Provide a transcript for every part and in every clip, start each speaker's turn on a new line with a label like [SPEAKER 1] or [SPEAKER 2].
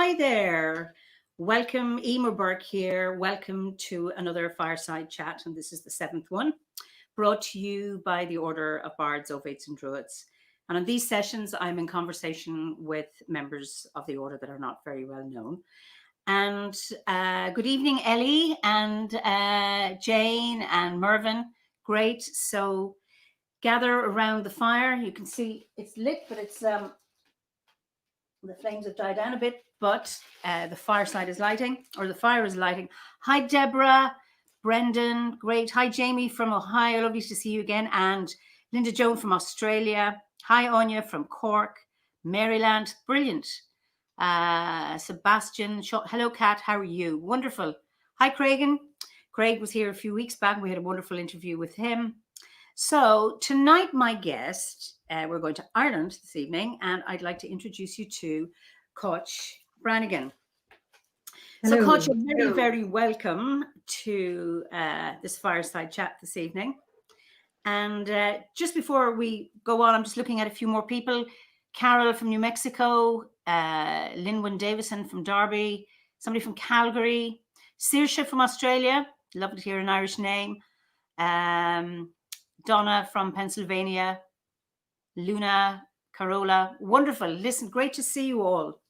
[SPEAKER 1] Hi there. Welcome, Eimear Burke here. Welcome to another Fireside Chat, and this is the seventh one, brought to you by the Order of Bards, Ovates and Druids. And on these sessions, I'm in conversation with members of the Order that are not very well known. And good evening, Ellie and Jane and Mervyn. Great. So gather around the fire. You can see it's lit, but it's the flames have died down a bit, but the fireside is lighting, or the fire is lighting. Hi, Deborah, Brendan, great. Hi, Jamie from Ohio, lovely to see you again. And Linda Joan from Australia. Hi, Anya from Cork, Maryland, brilliant. Sebastian, hello, Kat, how are you? Wonderful. Hi, Craigan. Craig was here a few weeks back. We had a wonderful interview with him. So tonight, my guest, we're going to Ireland this evening, and I'd like to introduce you to Cáit Branigan.
[SPEAKER 2] Hello.
[SPEAKER 1] So Cáit, you're very, very welcome to this Fireside Chat this evening. And just before we go on, I'm just looking at a few more people. Carol from New Mexico, Linwyn Davison from Derby, somebody from Calgary, Saoirse from Australia, lovely to hear an Irish name. Donna from Pennsylvania, Luna, Carola, wonderful. Listen, great to see you all.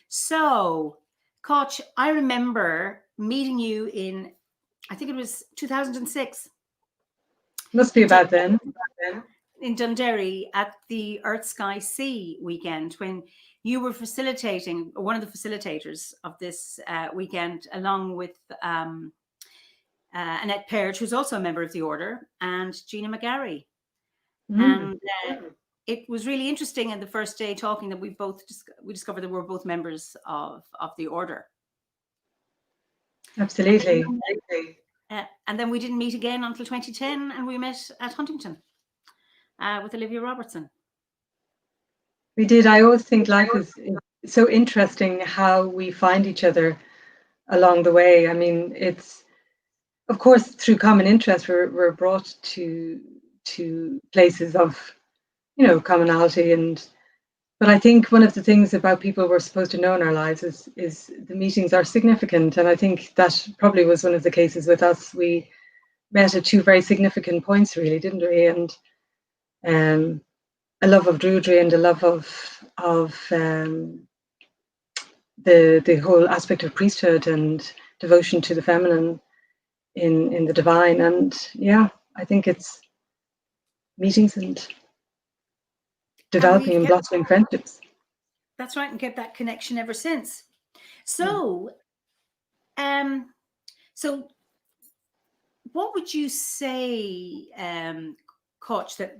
[SPEAKER 1] So, Cáit, I remember meeting you in, I think it was 2006.
[SPEAKER 2] Must be about then.
[SPEAKER 1] In Dundee at the Earth, Sky, Sea weekend, when you were facilitating, or one of the facilitators of this weekend, along with Annette Perch, who's also a member of the Order, and Gina McGarry. And it was really interesting in the first day talking that we discovered that we're both members of the Order.
[SPEAKER 2] Absolutely.
[SPEAKER 1] And then we didn't meet again until 2010, and we met at Huntington with Olivia Robertson.
[SPEAKER 2] We did. I always think life is so interesting how we find each other along the way. I mean, it's, of course, through common interest, we're brought to places of, commonality. But I think one of the things about people we're supposed to know in our lives is the meetings are significant. And I think that probably was one of the cases with us. We met at two very significant points, really, didn't we? And a love of Druidry and a love of the whole aspect of priesthood and devotion to the feminine in the divine. And yeah, I think it's meetings and developing and blossoming friendships.
[SPEAKER 1] That's right, and kept that connection ever since. So, so what would you say, Cáit, that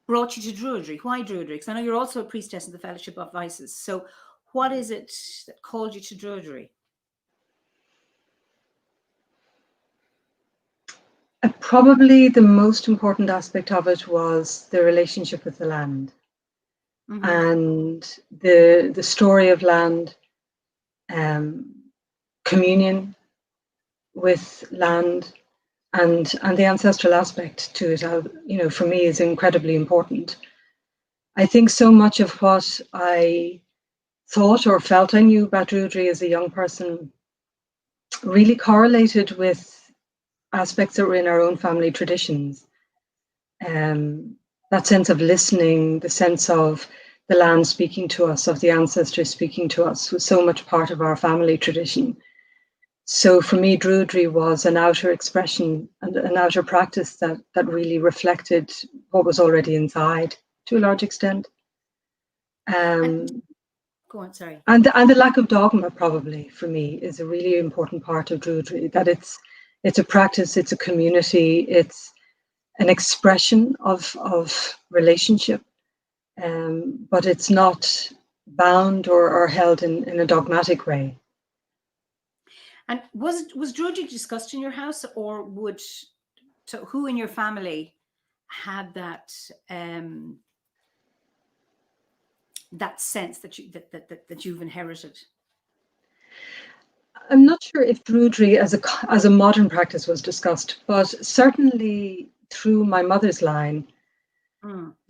[SPEAKER 1] brought you to Druidry? Why Druidry? Because I know you're also a priestess in the Fellowship of Vices. So what is it that called you to Druidry?
[SPEAKER 2] Probably the most important aspect of it was the relationship with the land, and the story of land, communion with land, and the ancestral aspect to it. For me, is incredibly important. I think so much of what I thought or felt I knew about Druidry as a young person really correlated with aspects that were in our own family traditions. That sense of listening, the sense of the land speaking to us, of the ancestors speaking to us, was so much part of our family tradition. So for me, Druidry was an outer expression and an outer practice that really reflected what was already inside to a large extent.
[SPEAKER 1] Go on, sorry.
[SPEAKER 2] And the lack of dogma, probably, for me, is a really important part of Druidry, that it's a practice, it's a community, it's an expression of relationship, but it's not bound or held in a dogmatic way.
[SPEAKER 1] And was Druidry discussed in your house, or who in your family had that that sense that you've inherited?
[SPEAKER 2] I'm not sure if Druidry as a modern practice was discussed, but certainly through my mother's line,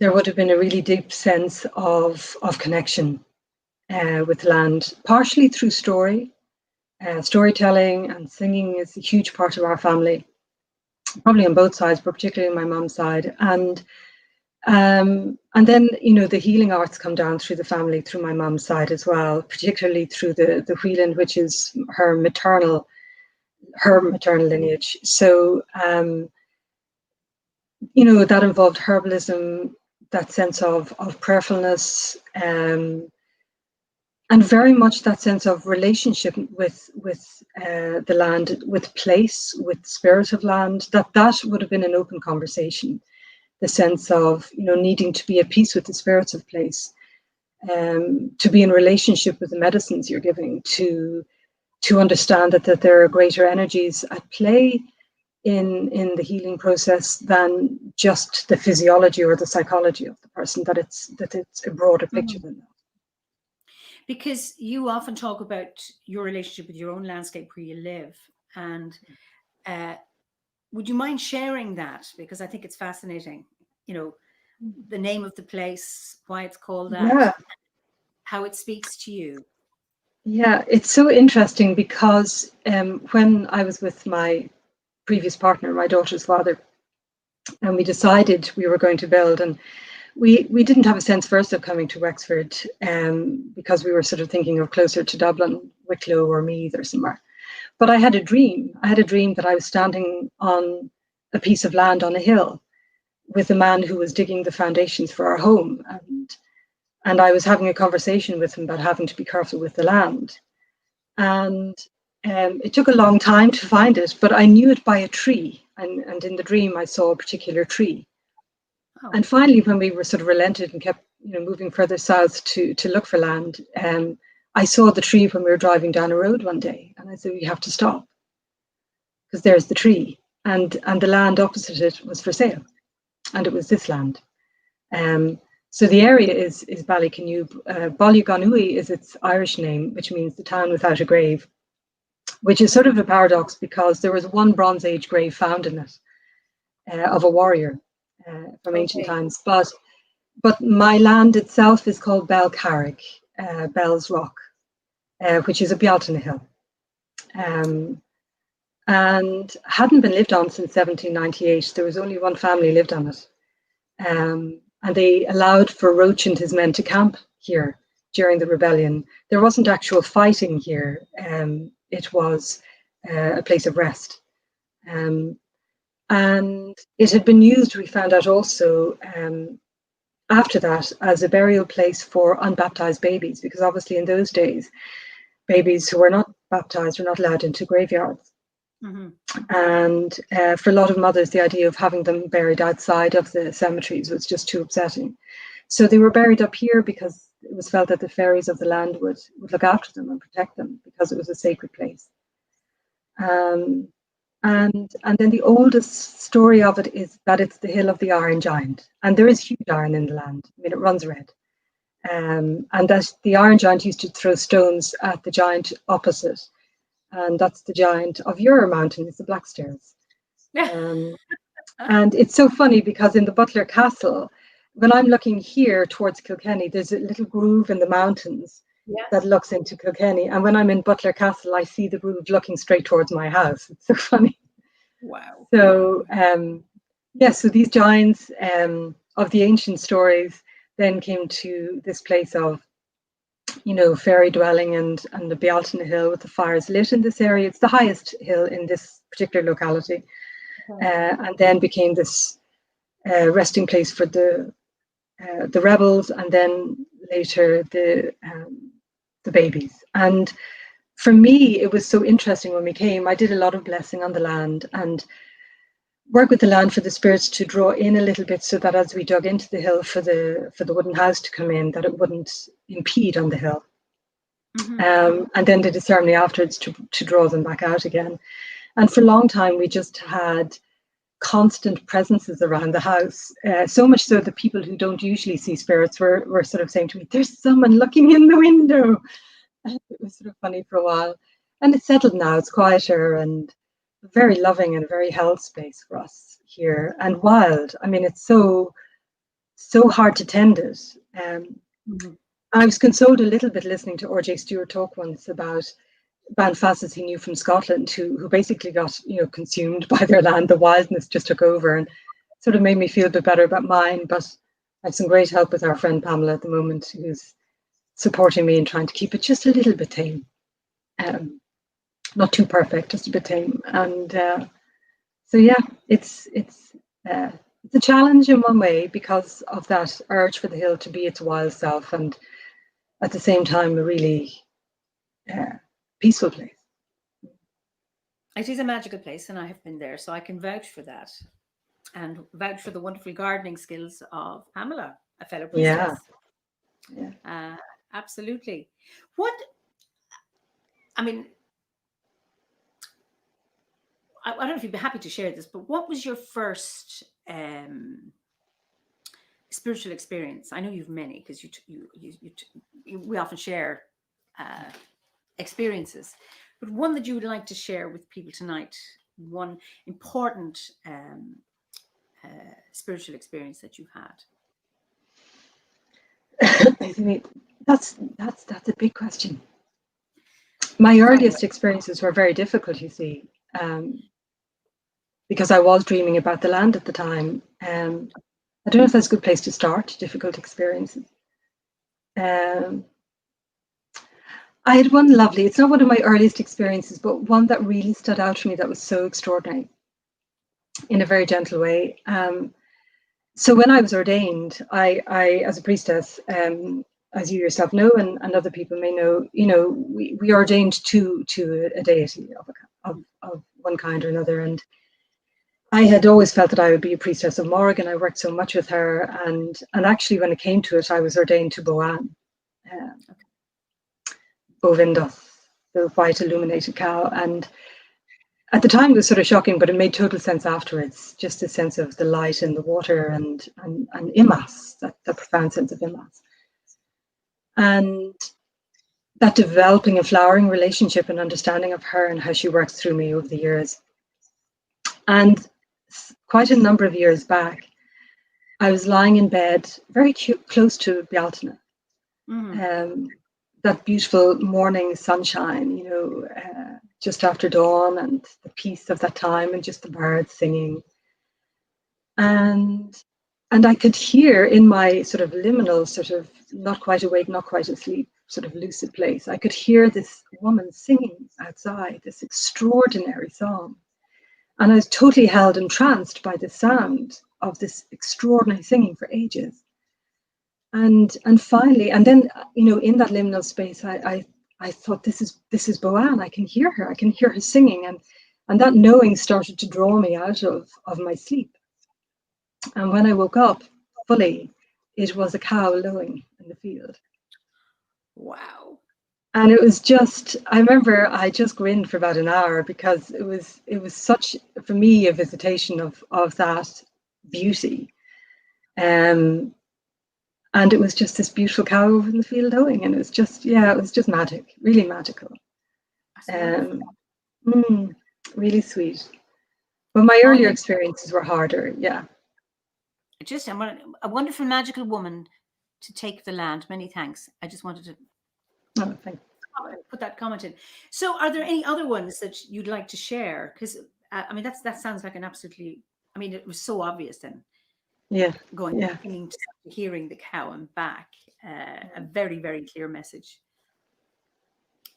[SPEAKER 2] there would have been a really deep sense of connection with land, partially through storytelling, and singing is a huge part of our family, probably on both sides, but particularly on my mum's side. And then, you know, the healing arts come down through the family, through my mum's side as well, particularly through the Whelan, which is her maternal lineage. So, you know, that involved herbalism, that sense of prayerfulness, and very much that sense of relationship with the land, with place, with spirit of land. That would have been an open conversation. The sense of, you know, needing to be at peace with the spirits of place, to be in relationship with the medicines you're giving, to understand that there are greater energies at play in the healing process than just the physiology or the psychology of the person, that it's a broader picture than that.
[SPEAKER 1] Because you often talk about your relationship with your own landscape where you live, and would you mind sharing that? Because I think it's fascinating, you know, the name of the place, why it's called that,
[SPEAKER 2] Yeah.
[SPEAKER 1] how it speaks to you.
[SPEAKER 2] Yeah, it's so interesting because when I was with my previous partner, my daughter's father, and we decided we were going to build, and we didn't have a sense first of coming to Wexford, because we were sort of thinking of closer to Dublin, Wicklow or Meath or somewhere. But I had a dream. I had a dream that I was standing on a piece of land on a hill with a man who was digging the foundations for our home, and I was having a conversation with him about having to be careful with the land. And it took a long time to find it, but I knew it by a tree. And in the dream, I saw a particular tree. Oh. And finally, when we were sort of relented and kept, you know, moving further south to look for land, I saw the tree when we were driving down a road one day, and I said, "We have to stop, because there's the tree." And the land opposite it was for sale, and it was this land. So the area is Ballycanube. Ballyganui is its Irish name, which means the town without a grave, which is sort of a paradox because there was one Bronze Age grave found in it, of a warrior from ancient times. But my land itself is called Belcarrig, Bell's Rock, which is a bealtaine hill, and hadn't been lived on since 1798. There was only one family lived on it. And they allowed for Roach and his men to camp here during the rebellion. There wasn't actual fighting here. It was a place of rest. And it had been used, we found out also, after that, as a burial place for unbaptized babies, because obviously in those days, babies who were not baptized were not allowed into graveyards. Mm-hmm. And for a lot of mothers, the idea of having them buried outside of the cemeteries was just too upsetting. So they were buried up here because it was felt that the fairies of the land would look after them and protect them, because it was a sacred place. And then the oldest story of it is that it's the hill of the Iron Giant, and there is huge iron in the land. I mean, it runs red. And that the Iron Giant used to throw stones at the giant opposite. And that's the giant of your mountain, is the Blackstairs. And it's so funny because in the Butler Castle, when I'm looking here towards Kilkenny, there's a little groove in the mountains that looks into Kilkenny. And when I'm in Butler Castle, I see the groove looking straight towards my house. It's so funny.
[SPEAKER 1] Wow.
[SPEAKER 2] So, so these giants of the ancient stories then came to this place of, you know, fairy dwelling and the Bealtaine Hill with the fires lit in this area. It's the highest hill in this particular locality, and then became this resting place for the rebels, and then later the babies. And for me, it was so interesting when we came. I did a lot of blessing on the land and work with the land for the spirits to draw in a little bit, so that as we dug into the hill for the wooden house to come in, that it wouldn't impede on the hill. Mm-hmm. And then did a ceremony afterwards to draw them back out again. And for a long time, we just had constant presences around the house, so much so that people who don't usually see spirits were sort of saying to me, "There's someone looking in the window." And it was sort of funny for a while. And it's settled now, it's quieter and very loving and a very held space for us here, and wild. I mean, it's so hard to tend it. I was consoled a little bit listening to R.J. Stewart talk once about Banfasses he knew from Scotland who basically got, consumed by their land. The wildness just took over, and sort of made me feel a bit better about mine. But I have some great help with our friend Pamela at the moment, who's supporting me and trying to keep it just a little bit tame. Not too perfect, just a bit tame. And so yeah, it's a challenge in one way because of that urge for the hill to be its wild self, and at the same time a really peaceful place.
[SPEAKER 1] It is a magical place, and I have been there, so I can vouch for that, and vouch for the wonderful gardening skills of Pamela, a fellow priestess.
[SPEAKER 2] Yeah.
[SPEAKER 1] Absolutely. I don't know if you'd be happy to share this, but what was your first spiritual experience? I know you've many, because we often share experiences, but one that you would like to share with people tonight, one important spiritual experience that you've had.
[SPEAKER 2] That's a big question. My earliest experiences were very difficult, you see, because I was dreaming about the land at the time. I don't know if that's a good place to start, difficult experiences. I had one lovely, it's not one of my earliest experiences, but one that really stood out for me that was so extraordinary in a very gentle way. So when I was ordained, I as a priestess, as you yourself know, and other people may know, we are ordained to a deity of one kind or another. And I had always felt that I would be a priestess of Morg, and I worked so much with her. And actually, when it came to it, I was ordained to Boan, Bovindos, the white illuminated cow. And at the time, it was sort of shocking, but it made total sense afterwards. Just a sense of the light in the water and Imas, that profound sense of Imas. And that developing and flowering relationship and understanding of her and how she works through me over the years. And quite a number of years back, I was lying in bed very close to Bealtaine. That beautiful morning sunshine, just after dawn, and the peace of that time, and just the birds singing. And I could hear in my sort of liminal, sort of not quite awake, not quite asleep, sort of lucid place, I could hear this woman singing outside, this extraordinary song. And I was totally held entranced by the sound of this extraordinary singing for ages. And finally, and then, in that liminal space, I thought, this is Boan. I can hear her singing. And that knowing started to draw me out of my sleep. And when I woke up fully, it was a cow lowing in the field.
[SPEAKER 1] Wow.
[SPEAKER 2] And it was just, I remember I just grinned for about an hour, because it was such, for me, a visitation of that beauty. And it was just this beautiful cow over in the field lowing, and it was just magic, really magical. Really sweet. But my earlier experiences were harder, yeah.
[SPEAKER 1] Just a wonderful, magical woman to take the land. Many thanks. I just wanted to put that comment in. So are there any other ones that you'd like to share? Because, that sounds like an absolutely, it was so obvious then.
[SPEAKER 2] Yeah.
[SPEAKER 1] To hearing the cow and back, a very, very clear message.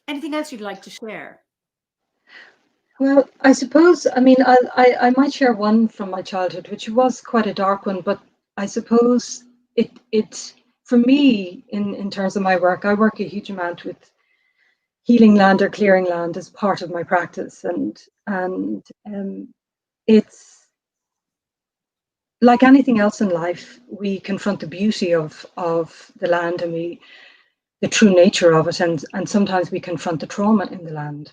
[SPEAKER 1] Anything else you'd like to share?
[SPEAKER 2] Well, I suppose, I might share one from my childhood, which was quite a dark one, but I suppose it for me, in terms of my work, I work a huge amount with healing land or clearing land as part of my practice. And it's like anything else in life, we confront the beauty of the land and the true nature of it, and sometimes we confront the trauma in the land.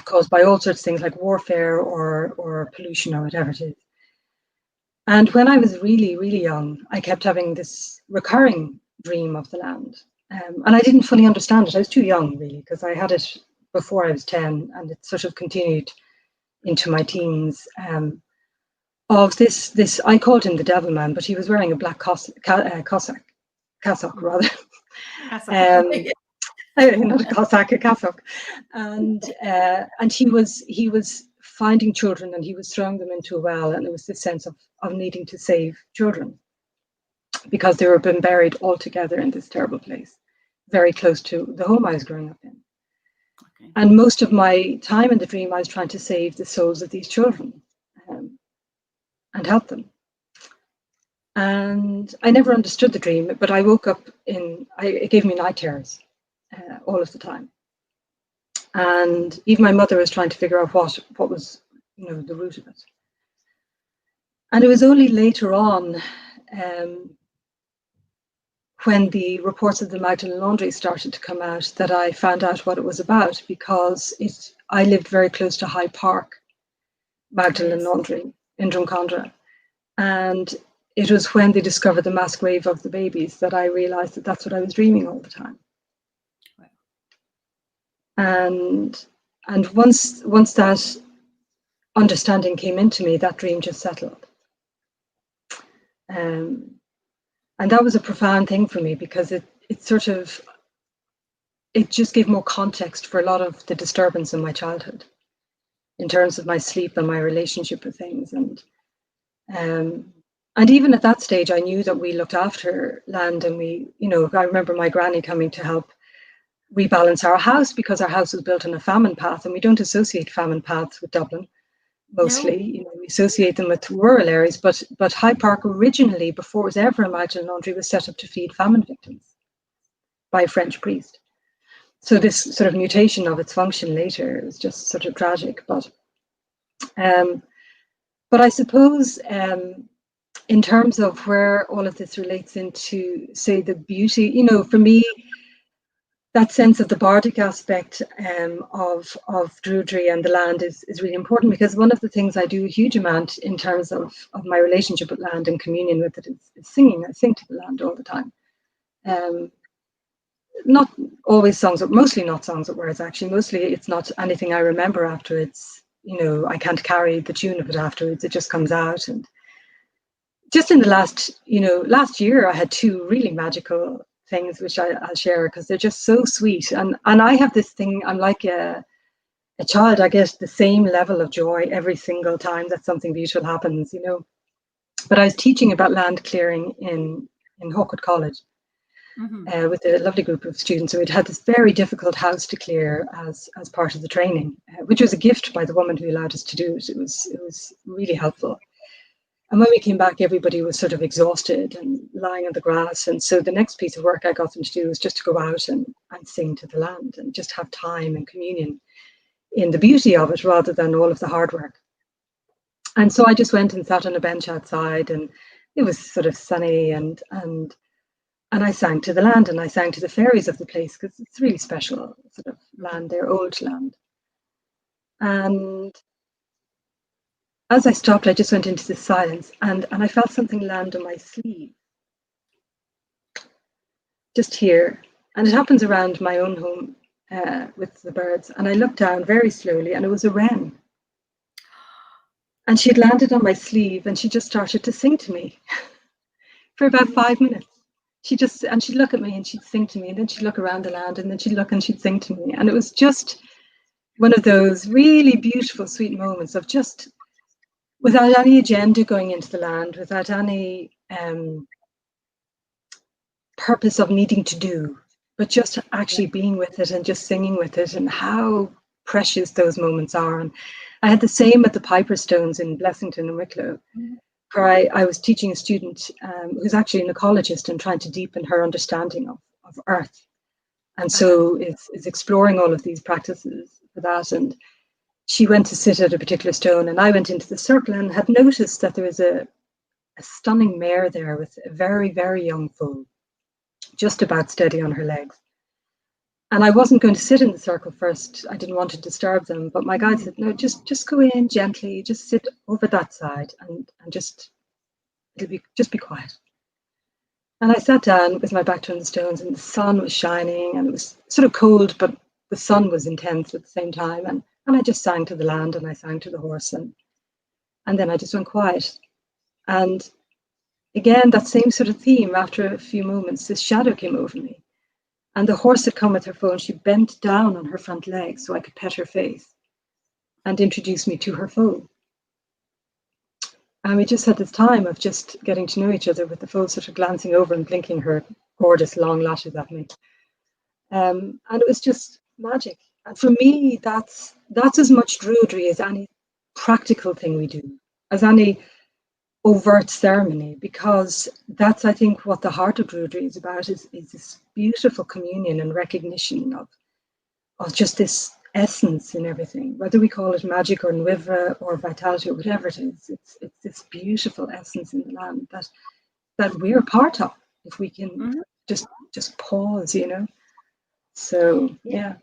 [SPEAKER 2] Caused by all sorts of things like warfare or pollution or whatever it is. And when I was really, really young, I kept having this recurring dream of the land. And I didn't fully understand it. I was too young, really, because I had it before I was 10, and it sort of continued into my teens. Of this, I called him the Devil Man, but he was wearing a black cassock rather. Not a Cossack, a Cossack, and he was finding children and he was throwing them into a well, and it was this sense of needing to save children because they were being buried all together in this terrible place, very close to the home I was growing up in. Okay. And most of my time in the dream, I was trying to save the souls of these children and help them. And I never understood the dream, but I woke up it gave me night terrors all of the time. And even my mother was trying to figure out what was, the root of it. And it was only later on, when the reports of the Magdalen Laundry started to come out, that I found out what it was about, because I lived very close to High Park Magdalen Laundry in Drumcondra. And it was when they discovered the mass grave of the babies that I realized that that's what I was dreaming all the time. Wow. And once that understanding came into me, that dream just settled. And that was a profound thing for me, because it just gave more context for a lot of the disturbance in my childhood in terms of my sleep and my relationship with things. And even at that stage, I knew that we looked after land, and I remember my granny coming to help rebalance our house, because our house was built on a famine path, and we don't associate famine paths with Dublin. Mostly, we associate them with rural areas, but High Park originally, before it was ever a Magdalen Laundry, was set up to feed famine victims by a French priest. So this sort of mutation of its function later was just sort of tragic. But I suppose in terms of where all of this relates into, say, the beauty, for me, that sense of the bardic aspect of Druidry and the land is really important, because one of the things I do a huge amount in terms of my relationship with land and communion with it is singing. I sing to the land all the time. Not always songs, mostly not songs with words, actually. Mostly it's not anything I remember afterwards. I can't carry the tune of it afterwards. It just comes out. And just in the last year, I had two really magical things which I'll share, because they're just so sweet. And I have this thing, I'm like a child. I get the same level of joy every single time that something beautiful happens, But I was teaching about land clearing in Hawkwood College with a lovely group of students. So we'd had this very difficult house to clear as part of the training, which was a gift by the woman who allowed us to do it. It was really helpful. And when we came back, everybody was sort of exhausted and lying on the grass. And so the next piece of work I got them to do was just to go out and sing to the land and just have time and communion in the beauty of it, rather than all of the hard work. And so I just went and sat on a bench outside, and it was sort of sunny, and I sang to the land, and I sang to the fairies of the place, because it's really special sort of land, their old land. And as I stopped, I just went into this silence, and I felt something land on my sleeve, just here. And it happens around my own home with the birds. And I looked down very slowly, and it was a wren. And she'd landed on my sleeve, and she just started to sing to me for about 5 minutes. She'd look at me and she'd sing to me, and then she'd look around the land, and then she'd look and she'd sing to me. And it was just one of those really beautiful, sweet moments of just, without any agenda going into the land, without any purpose of needing to do, but just actually being with it and just singing with it, and how precious those moments are. And I had the same at the Piper Stones in Blessington and Wicklow, where I was teaching a student who's actually an ecologist and trying to deepen her understanding of Earth. And so it's exploring all of these practices for that. And she went to sit at a particular stone, and I went into the circle and had noticed that there was a stunning mare there with a very, very young foal, just about steady on her legs. And I wasn't going to sit in the circle first. I didn't want to disturb them, but my guide said, no, just go in gently, just sit over that side and just be quiet. And I sat down with my back to the stones, and the sun was shining, and it was sort of cold, but the sun was intense at the same time. And I just sang to the land, and I sang to the horse, and then I just went quiet. And again, that same sort of theme, after a few moments, this shadow came over me. And the horse had come with her foal, and she bent down on her front legs so I could pet her face and introduce me to her foal. And we just had this time of just getting to know each other, with the foal sort of glancing over and blinking her gorgeous long lashes at me. And it was just magic. And for me, that's as much Druidry as any practical thing we do, as any overt ceremony, because that's, I think, what the heart of Druidry is about, is this beautiful communion and recognition of just this essence in everything, whether we call it magic or nwivra or vitality or whatever it is. It's this beautiful essence in the land that we're part of, if we can just pause, you know. So yeah,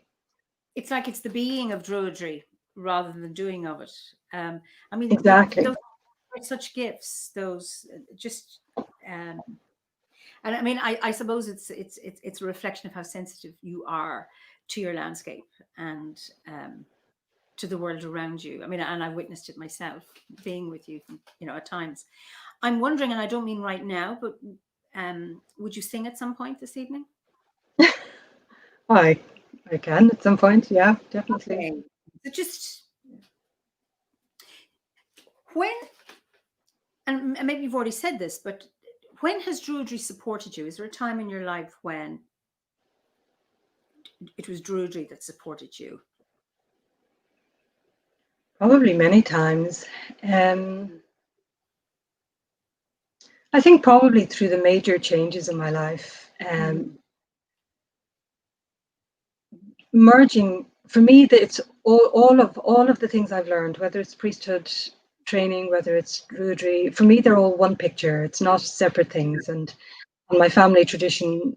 [SPEAKER 1] it's like it's the being of Druidry rather than the doing of it. I mean,
[SPEAKER 2] exactly.
[SPEAKER 1] those are such gifts. Those just, and I mean, I suppose it's a reflection of how sensitive you are to your landscape and to the world around you. I mean, and I witnessed it myself, being with you, you know, at times. I'm wondering, and I don't mean right now, but would you sing at some point this evening?
[SPEAKER 2] I can at some point, yeah, definitely.
[SPEAKER 1] Okay. So just when, and maybe you've already said this, but when has Druidry supported you? Is there a time in your life when it was Druidry that supported you?
[SPEAKER 2] Probably many times. I think probably through the major changes in my life. Merging, for me, that it's all of the things I've learned, whether it's priesthood training, whether it's Druidry, for me they're all one picture. It's not separate things, and my family tradition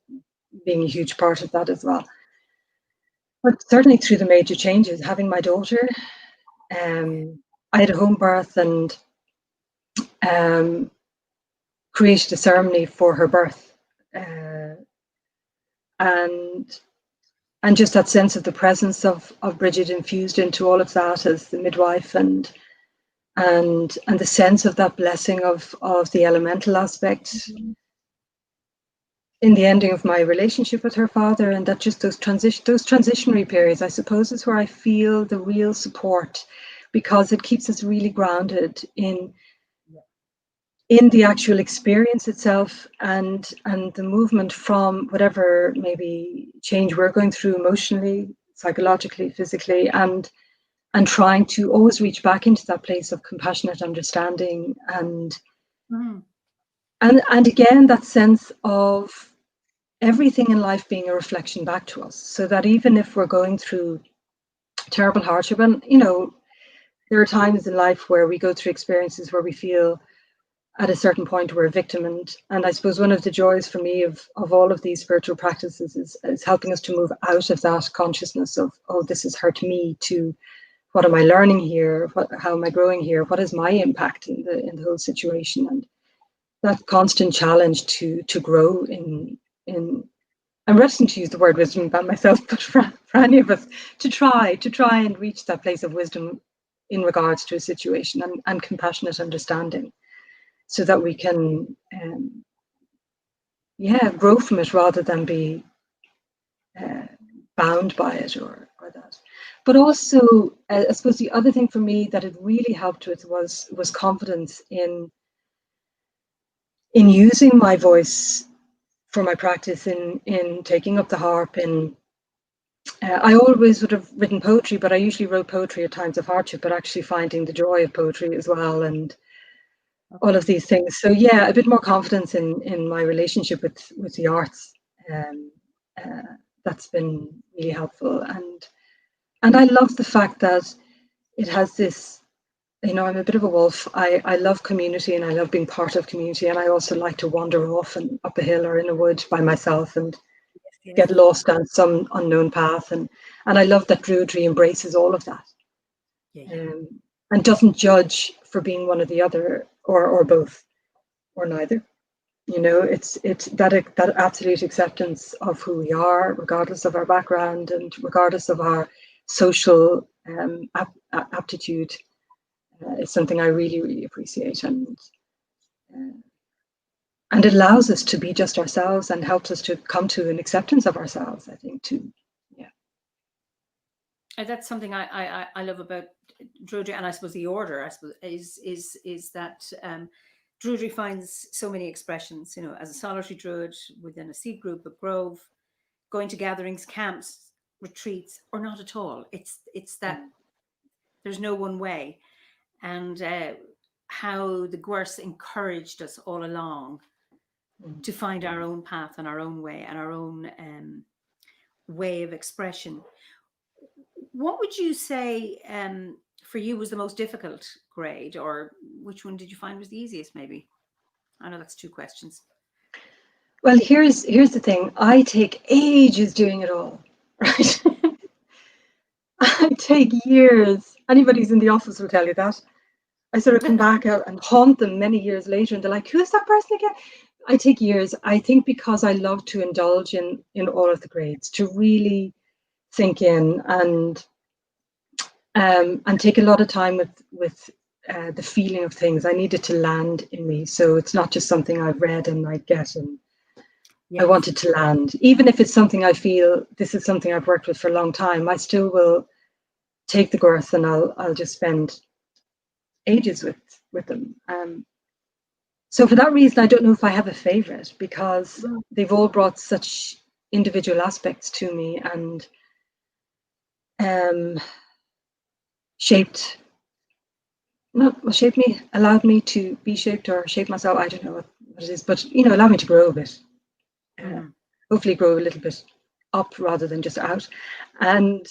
[SPEAKER 2] being a huge part of that as well. But certainly through the major changes, having my daughter, I had a home birth and created a ceremony for her birth, and just that sense of the presence of Bridget infused into all of that as the midwife, and the sense of that blessing of the elemental aspect in the ending of my relationship with her father, and that just those transitionary periods, I suppose, is where I feel the real support, because it keeps us really grounded in the actual experience itself, and the movement from whatever maybe change we're going through emotionally, psychologically, physically, and trying to always reach back into that place of compassionate understanding, and again that sense of everything in life being a reflection back to us, so that even if we're going through terrible hardship, and you know, there are times in life where we go through experiences where we feel at a certain point we're a victim, and I suppose one of the joys for me of all of these spiritual practices is helping us to move out of that consciousness of, oh, this has hurt me, to what am I learning here, how am I growing here, what is my impact in the whole situation, and that constant challenge to grow in I'm reticent to use the word wisdom about myself, but for any of us to try and reach that place of wisdom in regards to a situation, and compassionate understanding, so that we can grow from it rather than be bound by it or that. But also, I suppose the other thing for me that it really helped with was confidence in using my voice for my practice, in taking up the harp. I always would have written poetry, but I usually wrote poetry at times of hardship, but actually finding the joy of poetry as well, and all of these things. So yeah, a bit more confidence in my relationship with the arts. That's been really helpful, and I love the fact that it has this, you know, I'm a bit of a wolf. I love community, and I love being part of community, and I also like to wander off and up a hill or in a wood by myself and get lost down some unknown path, and I love that Druidry embraces all of that, and doesn't judge for being one or the other, or both, or neither. You know, it's that absolute acceptance of who we are, regardless of our background and regardless of our social aptitude. It's something I really, really appreciate, and and it allows us to be just ourselves and helps us to come to an acceptance of ourselves, I think, too. Yeah.
[SPEAKER 1] That's something I love about Druidry, and I suppose the order, I suppose, is that Druidry finds so many expressions, you know, as a solitary Druid, within a seed group, a grove, going to gatherings, camps, retreats, or not at all. It's that there's no one way. And how the Gwers encouraged us all along to find our own path and our own way and our own way of expression. What would you say for you was the most difficult grade, or which one did you find was the easiest, maybe? I know that's two questions.
[SPEAKER 2] Well, here's the thing. I take ages doing it all, right? I take years. Anybody who's in the office will tell you that. I sort of come back out and haunt them many years later, and they're like, "Who's that person again?" I take years. I think because I love to indulge in all of the grades, to really sink in and take a lot of time with the feeling of things. I need it to land in me, so it's not just something I've read and I get and
[SPEAKER 1] Yes.
[SPEAKER 2] I want it to land. Even if it's something I feel this is something I've worked with for a long time, I still will take the Gwers and I'll just spend ages with them. So for that reason, I don't know if I have a favorite, because they've all brought such individual aspects to me and shaped me, allowed me to be shaped or shape myself. I don't know what it is, but you know, allowed me to grow a bit. Hopefully grow a little bit up rather than just out. And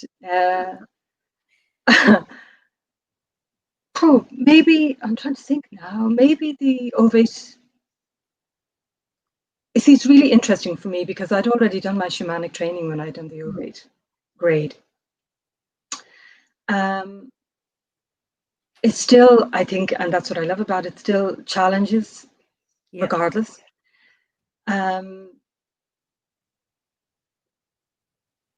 [SPEAKER 2] maybe, I'm trying to think now, maybe the ovate. See, it's really interesting for me because I'd already done my shamanic training when I'd done the ovate grade. It's still, I think, and that's what I love about it, still challenges regardless.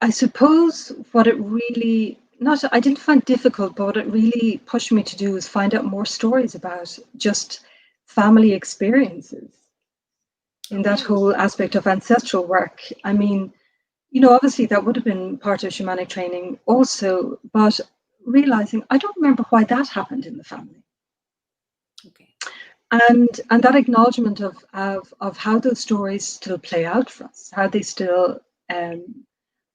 [SPEAKER 2] I suppose what it really, I didn't find difficult, but what it really pushed me to do was find out more stories about just family experiences in that whole aspect of ancestral work. I mean, you know, obviously that would have been part of shamanic training also, but realizing I don't remember why that happened in the family.
[SPEAKER 1] Okay.
[SPEAKER 2] And that acknowledgement of how those stories still play out for us, how they still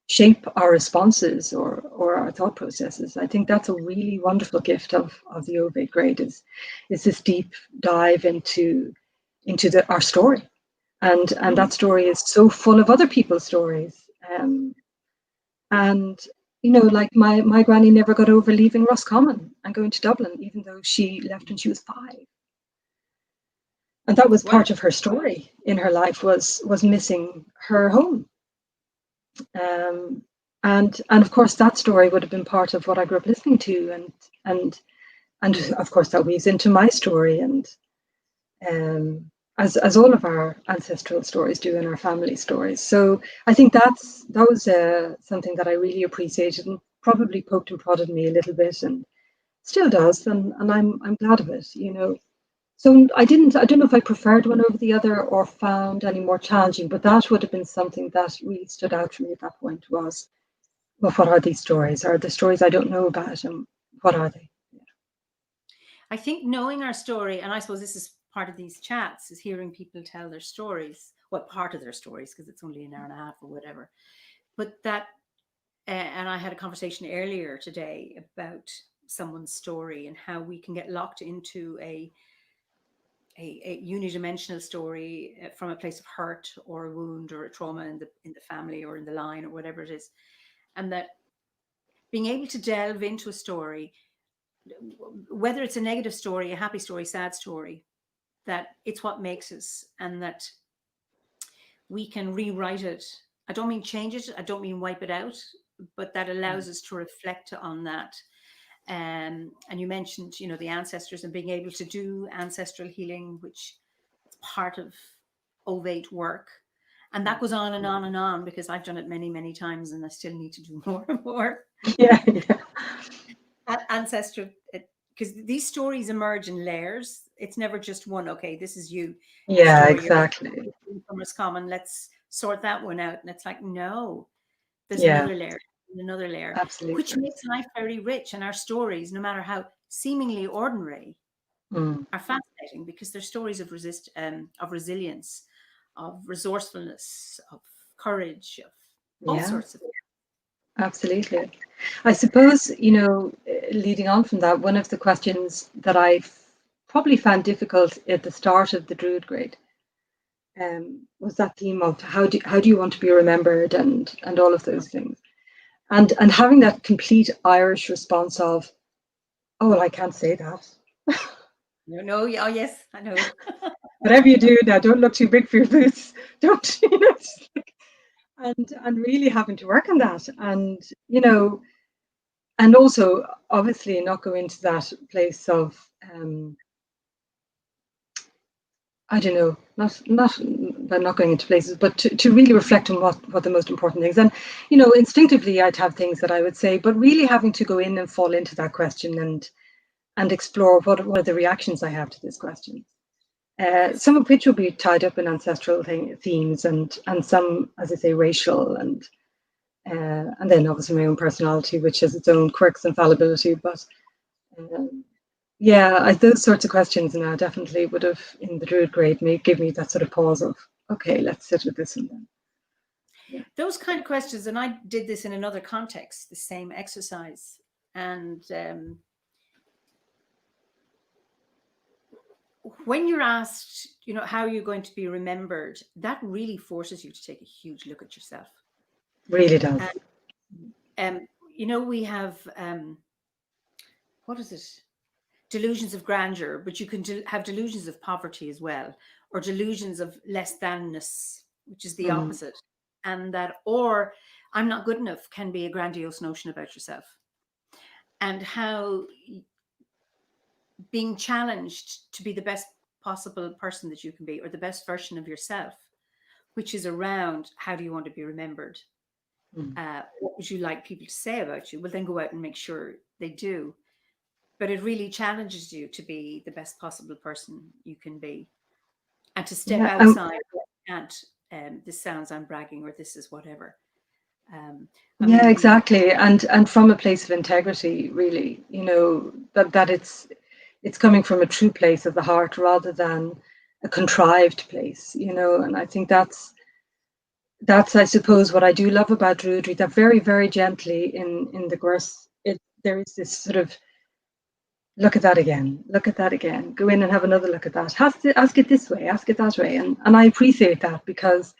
[SPEAKER 2] shape our responses or our thought processes. I think that's a really wonderful gift of the ovate grade is this deep dive into our story, and that story is so full of other people's stories. And you know, like my granny never got over leaving Roscommon and going to Dublin, even though she left when she was 5. And that was part of her story in her life, was missing her home. And of course that story would have been part of what I grew up listening to, and of course that weaves into my story, and as all of our ancestral stories do in our family stories. So I think that was something that I really appreciated and probably poked and prodded me a little bit, and still does, and I'm glad of it, you know. So I don't know if I preferred one over the other or found any more challenging, but that would have been something that really stood out for me at that point was, well, what are these stories? Are the stories I don't know about, and what are they? Yeah.
[SPEAKER 1] I think knowing our story, and I suppose this is part of these chats, is hearing people tell their stories, well, part of their stories, because it's only an hour and a half or whatever. But that, and I had a conversation earlier today about someone's story and how we can get locked into a unidimensional story from a place of hurt or a wound or a trauma in the family or in the line or whatever it is, and that being able to delve into a story, whether it's a negative story, a happy story, sad story, that it's what makes us, and that we can rewrite it. I don't mean change it, I don't mean wipe it out, but that allows us to reflect on that. And you mentioned, you know, the ancestors and being able to do ancestral healing, which is part of ovate work. And that goes on and on and on, because I've done it many, many times and I still need to do more and more.
[SPEAKER 2] Yeah.
[SPEAKER 1] Ancestral because these stories emerge in layers. It's never just one. Okay, this is you.
[SPEAKER 2] Yeah,
[SPEAKER 1] Story
[SPEAKER 2] exactly.
[SPEAKER 1] from us common. Let's sort that one out. And it's like, no, there's
[SPEAKER 2] Yeah,
[SPEAKER 1] another layer, and another layer, which
[SPEAKER 2] absolutely.
[SPEAKER 1] makes life very rich. And our stories, no matter how seemingly ordinary,
[SPEAKER 2] Mm.
[SPEAKER 1] are fascinating because they're stories of of resilience, of resourcefulness, of courage, of all
[SPEAKER 2] Yeah,
[SPEAKER 1] sorts of things.
[SPEAKER 2] absolutely. I suppose, you know, leading on from that, one of the questions that I probably found difficult at the start of the Druid grade was that theme of how do you want to be remembered, and all of those things, and having that complete Irish response of, oh well, I can't say that.
[SPEAKER 1] No, no, yeah, oh, yes, I know.
[SPEAKER 2] Whatever you do now, don't look too big for your boots. Don't, you know, and really having to work on that, and you know, and also obviously not go into that place of I don't know, not by not going into places, but to really reflect on what the most important things. And you know, instinctively I'd have things that I would say, but really having to go in and fall into that question and explore what are the reactions I have to this question. Some of which will be tied up in ancestral themes, and some, as I say, racial, and then obviously my own personality, which has its own quirks and fallibility. But yeah, those sorts of questions now definitely would have, in the Druid grade, give me that sort of pause of, okay, let's sit with this and then. Yeah.
[SPEAKER 1] Those kind of questions, and I did this in another context, the same exercise. And when you're asked, you know, how are you going to be remembered, that really forces you to take a huge look at yourself.
[SPEAKER 2] Really does.
[SPEAKER 1] You know, we have, what is it? Delusions of grandeur, but you can have delusions of poverty as well, or delusions of less thanness, which is the opposite. And that, or I'm not good enough, can be a grandiose notion about yourself. And how being challenged to be the best possible person that you can be, or the best version of yourself, which is around how do you want to be remembered? What would you like people to say about you? Well, then go out and make sure they do. But it really challenges you to be the best possible person you can be, and to step
[SPEAKER 2] Yeah.
[SPEAKER 1] outside. And this sounds I'm bragging, or this is whatever.
[SPEAKER 2] Yeah, exactly. And from a place of integrity, really, you know, that it's coming from a true place of the heart rather than a contrived place, you know. And I think that's I suppose what I do love about Druidry, that very, very gently in the verse, there is this sort of look at that again, go in and have another look at that. Ask it this way, ask it that way. And I appreciate that, because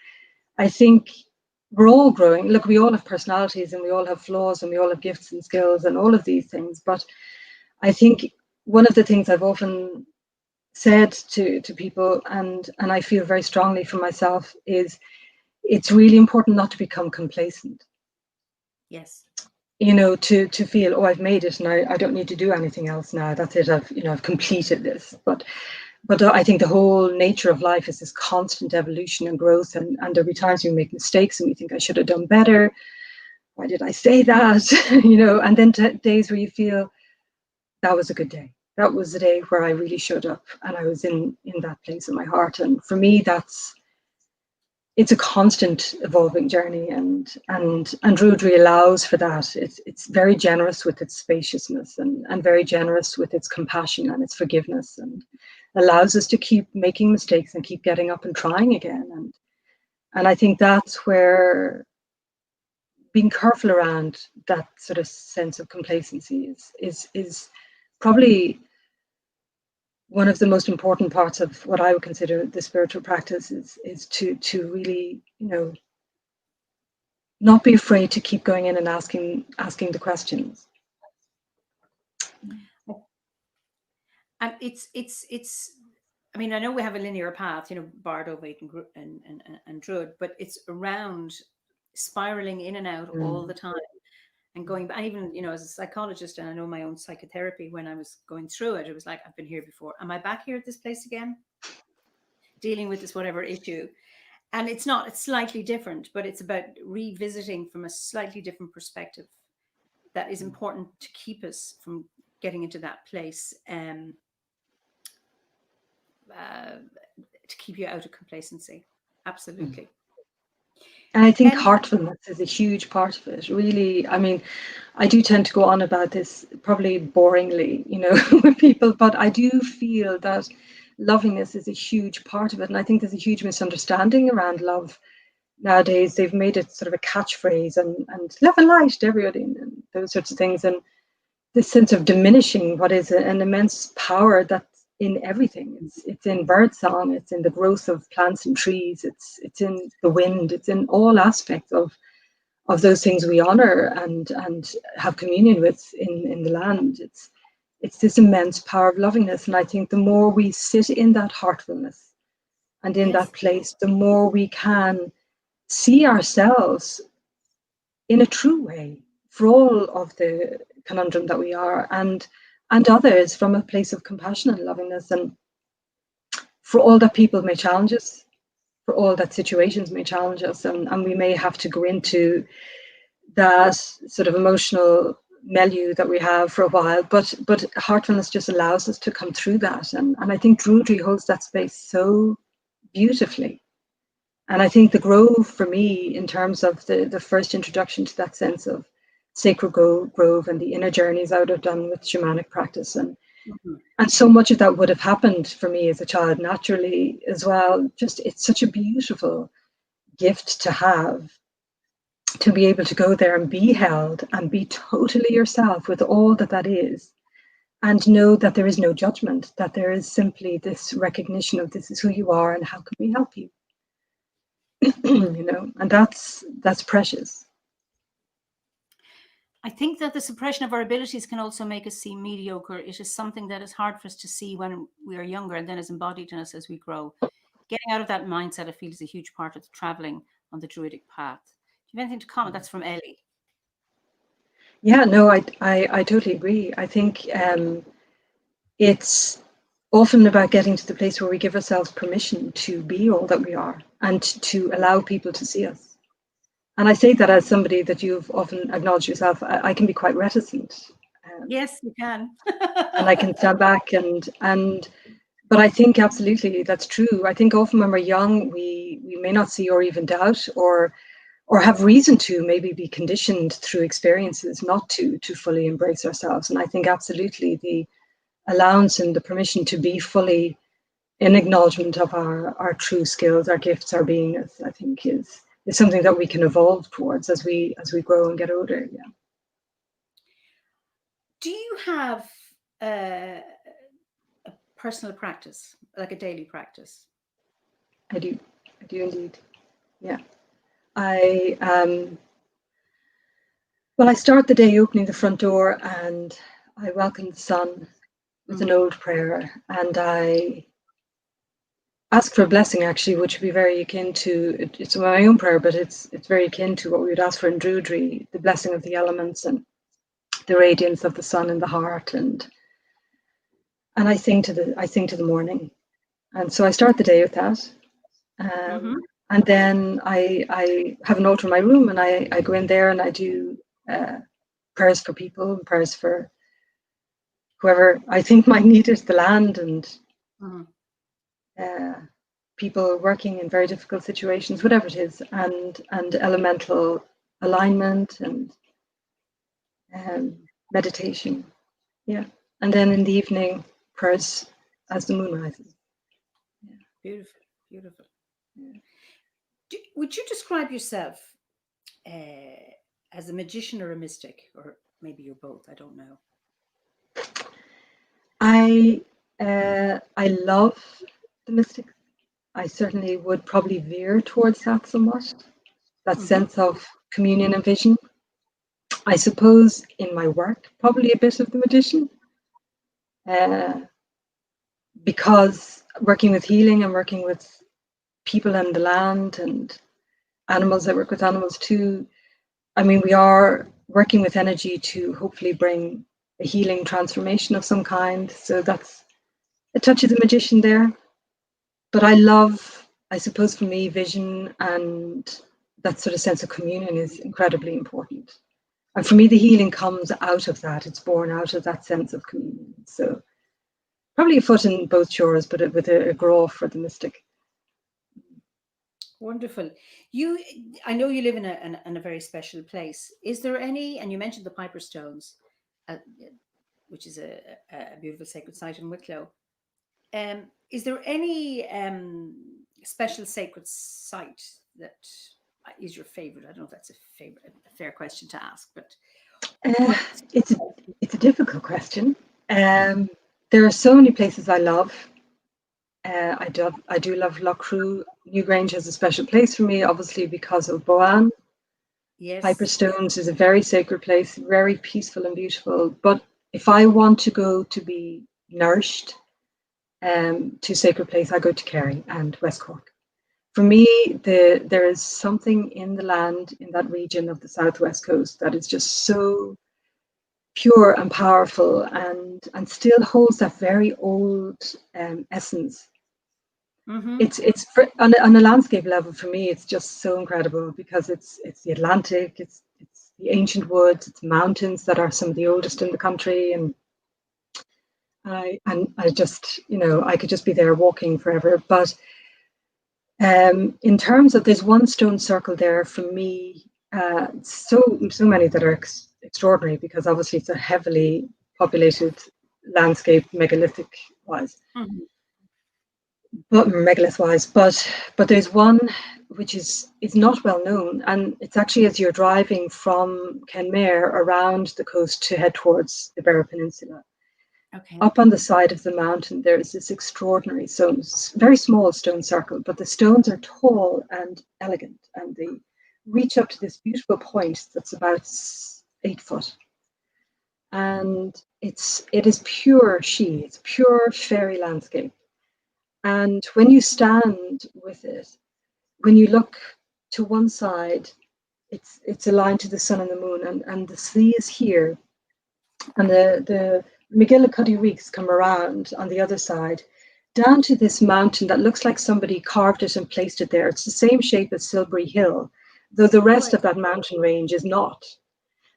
[SPEAKER 2] I think we're all growing. Look, we all have personalities, and we all have flaws, and we all have gifts and skills and all of these things. But I think one of the things I've often said to people, and I feel very strongly for myself, is it's really important not to become complacent.
[SPEAKER 1] Yes.
[SPEAKER 2] You know, to feel, oh, I've made it and I don't need to do anything else now. That's it. I've completed this. But I think the whole nature of life is this constant evolution and growth, and there'll be times we make mistakes and we think I should have done better. Why did I say that? You know, and then days where you feel that was a good day. That was the day where I really showed up and I was in that place in my heart. And for me, it's a constant evolving journey, and Druidry allows for that. It's very generous with its spaciousness, and very generous with its compassion and its forgiveness, and allows us to keep making mistakes and keep getting up and trying again. And I think that's where being careful around that sort of sense of complacency is probably one of the most important parts of what I would consider the spiritual practice, is to really, you know, not be afraid to keep going in and asking the questions.
[SPEAKER 1] And it's I mean, I know we have a linear path, you know, Bard, Ovate, and Druid, but it's around spiraling in and out all the time, and going back. Even, you know, as a psychologist, and I know my own psychotherapy, when I was going through it, it was like, I've been here before. Am I back here at this place again? Dealing with this whatever issue. And it's not, it's slightly different, but it's about revisiting from a slightly different perspective that is important to keep us from getting into that place to keep you out of complacency. Absolutely.
[SPEAKER 2] And I think heartfulness is a huge part of it, really. I mean, I do tend to go on about this probably boringly, with people, but I do feel that lovingness is a huge part of it. And I think there's a huge misunderstanding around love nowadays. They've made it sort of a catchphrase and love and light to everybody and those sorts of things. And this sense of diminishing what is an immense power that's in everything. It's in birdsong, it's in the growth of plants and trees, it's in the wind, it's in all aspects of those things we honor and have communion with in the land. It's this immense power of lovingness. And I think the more we sit in that heartfulness and in that place, the more we can see ourselves in a true way for all of the conundrum that we are, and others from a place of compassion and lovingness, and for all that people may challenge us, for all that situations may challenge us, and we may have to go into that sort of emotional milieu that we have for a while, but heartfulness just allows us to come through that, and I think Druidry holds that space so beautifully. And I think the Grove, for me, in terms of the first introduction to that sense of sacred grove and the inner journeys I would have done with shamanic practice, and so much of that would have happened for me as a child naturally as well. Just, it's such a beautiful gift to have, to be able to go there and be held and be totally yourself with all that is, and know that there is no judgment, that there is simply this recognition of this is who you are and how can we help you. And that's precious.
[SPEAKER 1] I think that the suppression of our abilities can also make us seem mediocre. It is something that is hard for us to see when we are younger, and then is embodied in us as we grow. Getting out of that mindset, I feel, is a huge part of the traveling on the Druidic path. Do you have anything to comment? That's from Ellie.
[SPEAKER 2] Yeah, no, I totally agree. I think it's often about getting to the place where we give ourselves permission to be all that we are and to allow people to see us. And I say that as somebody that you've often acknowledged yourself. I can be quite reticent.
[SPEAKER 1] Yes, you can.
[SPEAKER 2] And I can stand back but I think absolutely that's true. I think often when we're young, we may not see or even doubt or have reason to maybe be conditioned through experiences not to fully embrace ourselves. And I think absolutely the allowance and the permission to be fully in acknowledgement of our true skills, our gifts, our beingness, I think is something that we can evolve towards as we grow and get older. Yeah.
[SPEAKER 1] Do you have a personal practice, like a daily practice?
[SPEAKER 2] I do indeed. Yeah. I start the day opening the front door and I welcome the sun with an old prayer, and I ask for a blessing, actually, which would be very akin to, it's my own prayer, but it's very akin to what we would ask for in Druidry, the blessing of the elements and the radiance of the sun in the heart, and I sing to the morning, and so I start the day with that, and then I have an altar in my room, and I go in there and I do prayers for people, and prayers for whoever I think might need it, the land, and people working in very difficult situations, whatever it is, and elemental alignment and meditation. Yeah. And then in the evening, prayers as the moon rises.
[SPEAKER 1] Yeah. Beautiful, beautiful. Yeah. Would you describe yourself as a magician or a mystic, or maybe you're both? I don't know.
[SPEAKER 2] I love the mystics. I certainly would probably veer towards that somewhat. That sense of communion and vision. I suppose in my work, probably a bit of the magician. Because working with healing and working with people and the land and animals, I work with animals too. I mean, we are working with energy to hopefully bring a healing transformation of some kind. So that's a touch of the magician there. But I suppose for me, vision and that sort of sense of communion is incredibly important. And for me, the healing comes out of that. It's born out of that sense of communion. So probably a foot in both shores, but with a grow for the mystic.
[SPEAKER 1] Wonderful. I know you live in a very special place. Is there any, and you mentioned the Piper Stones, which is a beautiful sacred site in Wicklow. Is there any special sacred site that is your favorite? I don't know if that's a fair question to ask, but
[SPEAKER 2] it's a difficult question. There are so many places I love. I do love Loughcrew. Newgrange has a special place for me, obviously because of Boann.
[SPEAKER 1] Yes.
[SPEAKER 2] Piper Stones is a very sacred place, very peaceful and beautiful. But if I want to go to be nourished to sacred place, I go to Kerry and West Cork. For me, there is something in the land in that region of the southwest coast that is just so pure and powerful and still holds that very old essence.
[SPEAKER 1] Mm-hmm.
[SPEAKER 2] It's on a landscape level for me. It's just so incredible because it's the Atlantic, it's the ancient woods, it's mountains that are some of the oldest in the country, and I just I could just be there walking forever. But in terms of there's one stone circle there for me. So many that are extraordinary because obviously it's a heavily populated landscape, megalithic wise.
[SPEAKER 1] Mm-hmm.
[SPEAKER 2] But megalith wise, but there's one which is not well known, and it's actually as you're driving from Kenmare around the coast to head towards the Beara Peninsula.
[SPEAKER 1] Okay.
[SPEAKER 2] Up on the side of the mountain, there is this extraordinary stone, very small stone circle, but the stones are tall and elegant, and they reach up to this beautiful point that's about 8 foot. And it is pure she, it's pure fairy landscape. And when you stand with it, when you look to one side, it's aligned to the sun and the moon, and the sea is here, and the McGillicuddy Reeks come around on the other side, down to this mountain that looks like somebody carved it and placed it there. It's the same shape as Silbury Hill, though the rest of that mountain range is not.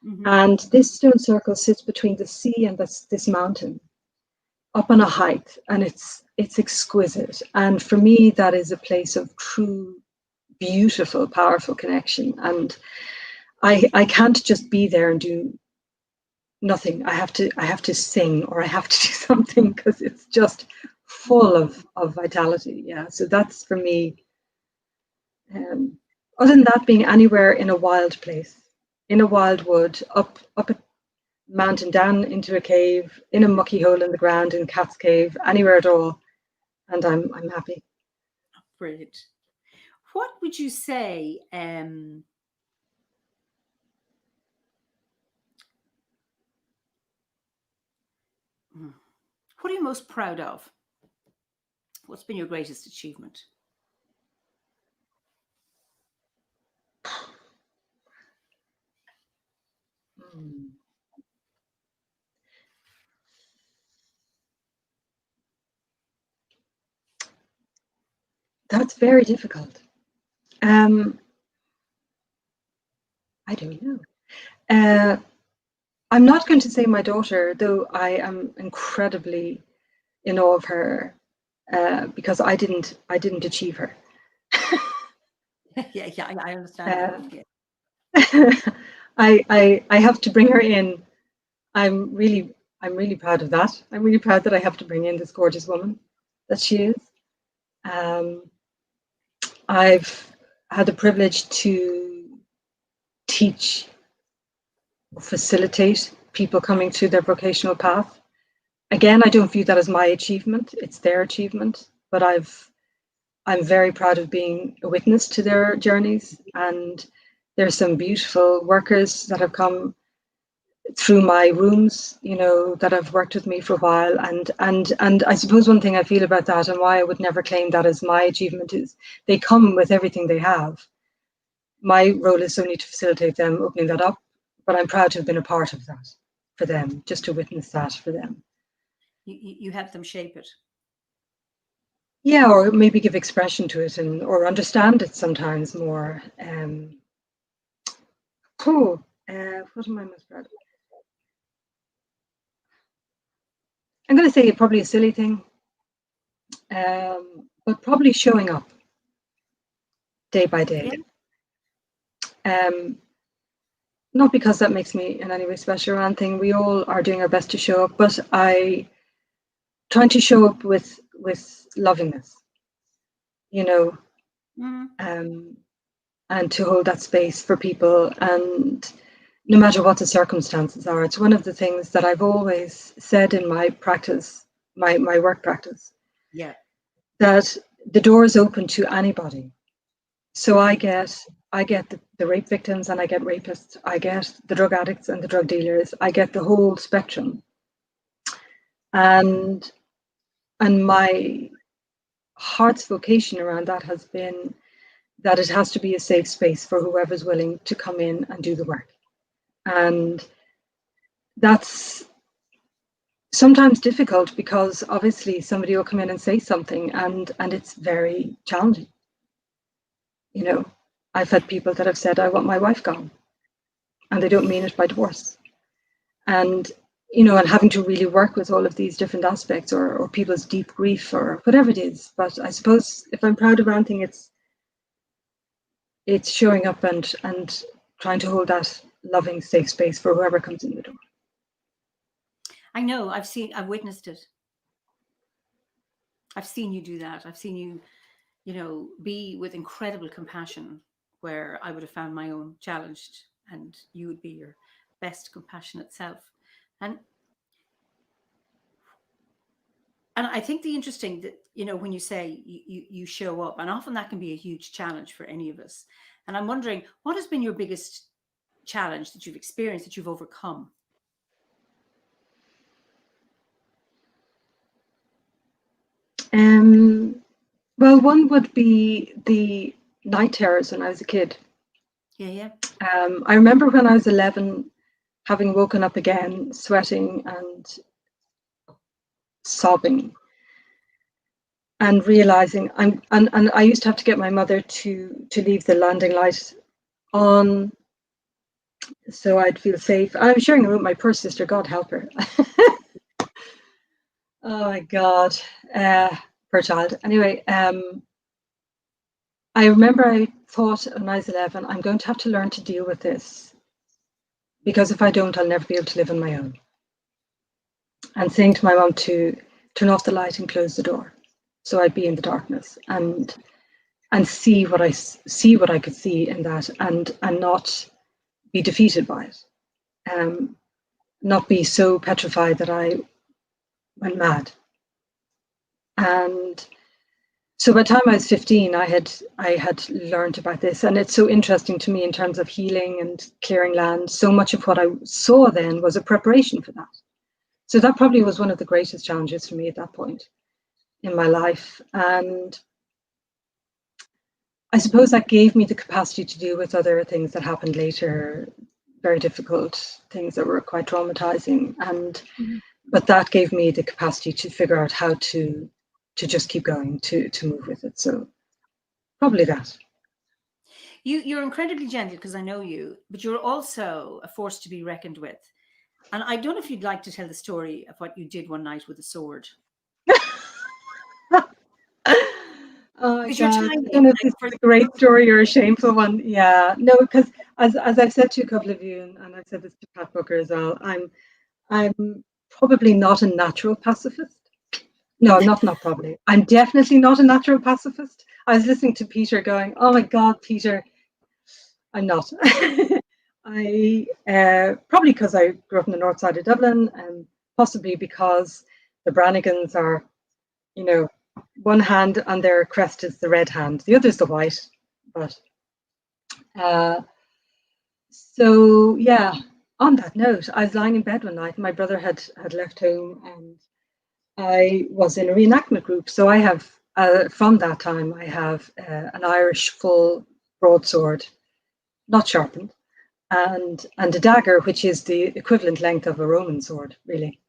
[SPEAKER 1] Mm-hmm.
[SPEAKER 2] And this stone circle sits between the sea and this mountain, up on a height, and it's exquisite. And for me, that is a place of true, beautiful, powerful connection. And I can't just be there and do nothing. I have to sing, or I have to do something, because it's just full of vitality. Yeah. So that's for me. Other than that, being anywhere in a wild place, in a wild wood, up a mountain, down into a cave, in a mucky hole in the ground, in Cat's Cave, anywhere at all, and I'm happy.
[SPEAKER 1] Brilliant. What would you say? What are you most proud of? What's been your greatest achievement?
[SPEAKER 2] That's very difficult. I don't know. I'm not going to say my daughter, though I am incredibly in awe of her, because I didn't achieve her.
[SPEAKER 1] Yeah, I understand.
[SPEAKER 2] I have to bring her in. I'm really proud of that. I'm really proud that I have to bring in this gorgeous woman that she is. I've had the privilege to teach or facilitate people coming through their vocational path. Again, I don't view that as my achievement, it's their achievement, but I'm very proud of being a witness to their journeys. And there's some beautiful workers that have come through my rooms, that have worked with me for a while. And I suppose one thing I feel about that, and why I would never claim that as my achievement, is they come with everything they have. My role is only to facilitate them opening that up, but I'm proud to have been a part of that for them, just to witness that for them.
[SPEAKER 1] You help them shape it.
[SPEAKER 2] Yeah, or maybe give expression to it, or understand it sometimes more. what am I most proud of? I'm going to say probably a silly thing, but probably showing up day by day. Not because that makes me in any way special or anything. We all are doing our best to show up, but trying to show up with lovingness, you know, and to hold that space for people, and no matter what the circumstances are. It's one of the things that I've always said in my practice, my work practice, that the door is open to anybody. So I get the rape victims, and I get rapists, I get the drug addicts and the drug dealers, I get the whole spectrum. And my heart's vocation around that has been that it has to be a safe space for whoever's willing to come in and do the work. And that's sometimes difficult because obviously somebody will come in and say something, and it's very challenging. You know, I've had people that have said, I want my wife gone, and they don't mean it by divorce. And, you know, and having to really work with all of these different aspects, or people's deep grief, or whatever it is. But I suppose if I'm proud of anything, it's showing up and trying to hold that loving, safe space for whoever comes in the door.
[SPEAKER 1] I know, I've witnessed it. I've seen you do that. I've seen you, you know, be with incredible compassion where I would have found my own challenged, and you would be your best compassionate self. And I think the interesting that, you know, when you say you show up, and often that can be a huge challenge for any of us. And I'm wondering, what has been your biggest challenge that you've experienced, that you've overcome?
[SPEAKER 2] Well, one would be the night terrors when I was a kid. I remember when I was 11, having woken up again, sweating and sobbing, and realizing and I used to have to get my mother to leave the landing light on so I'd feel safe. I was sharing a room with my poor sister, God help her. Oh my God, poor child. Anyway, I remember I thought when I was 11, I'm going to have to learn to deal with this, because if I don't, I'll never be able to live on my own. And saying to my mom to turn off the light and close the door, so I'd be in the darkness and see what I could see in that, and not be defeated by it, not be so petrified that I went mad. And so by the time I was 15, I had learned about this, and it's so interesting to me in terms of healing and clearing land. So much of what I saw then was a preparation for that. So that probably was one of the greatest challenges for me at that point in my life. And I suppose that gave me the capacity to deal with other things that happened later, very difficult things that were quite traumatizing. And but that gave me the capacity to figure out how to just keep going, to move with it. So probably that.
[SPEAKER 1] You're incredibly gentle, because I know you, but you're also a force to be reckoned with. And I don't know if you'd like to tell the story of what you did one night with a sword.
[SPEAKER 2] Oh my God, I don't know if this is a great story or a shameful one. Yeah, no, because as I've said to a couple of you, and I've said this to Pat Booker as well, I'm probably not a natural pacifist. No, I'm not probably. I'm definitely not a natural pacifist. I was listening to Peter going, oh my God, Peter, I'm not. I probably because I grew up in the north side of Dublin, and possibly because the Branigans are, you know, one hand on their crest is the red hand, the other is the white. But so yeah, on that note, I was lying in bed one night, and my brother had left home, and I was in a reenactment group. So I have, from that time, I have an Irish full broadsword, not sharpened, and a dagger, which is the equivalent length of a Roman sword, really.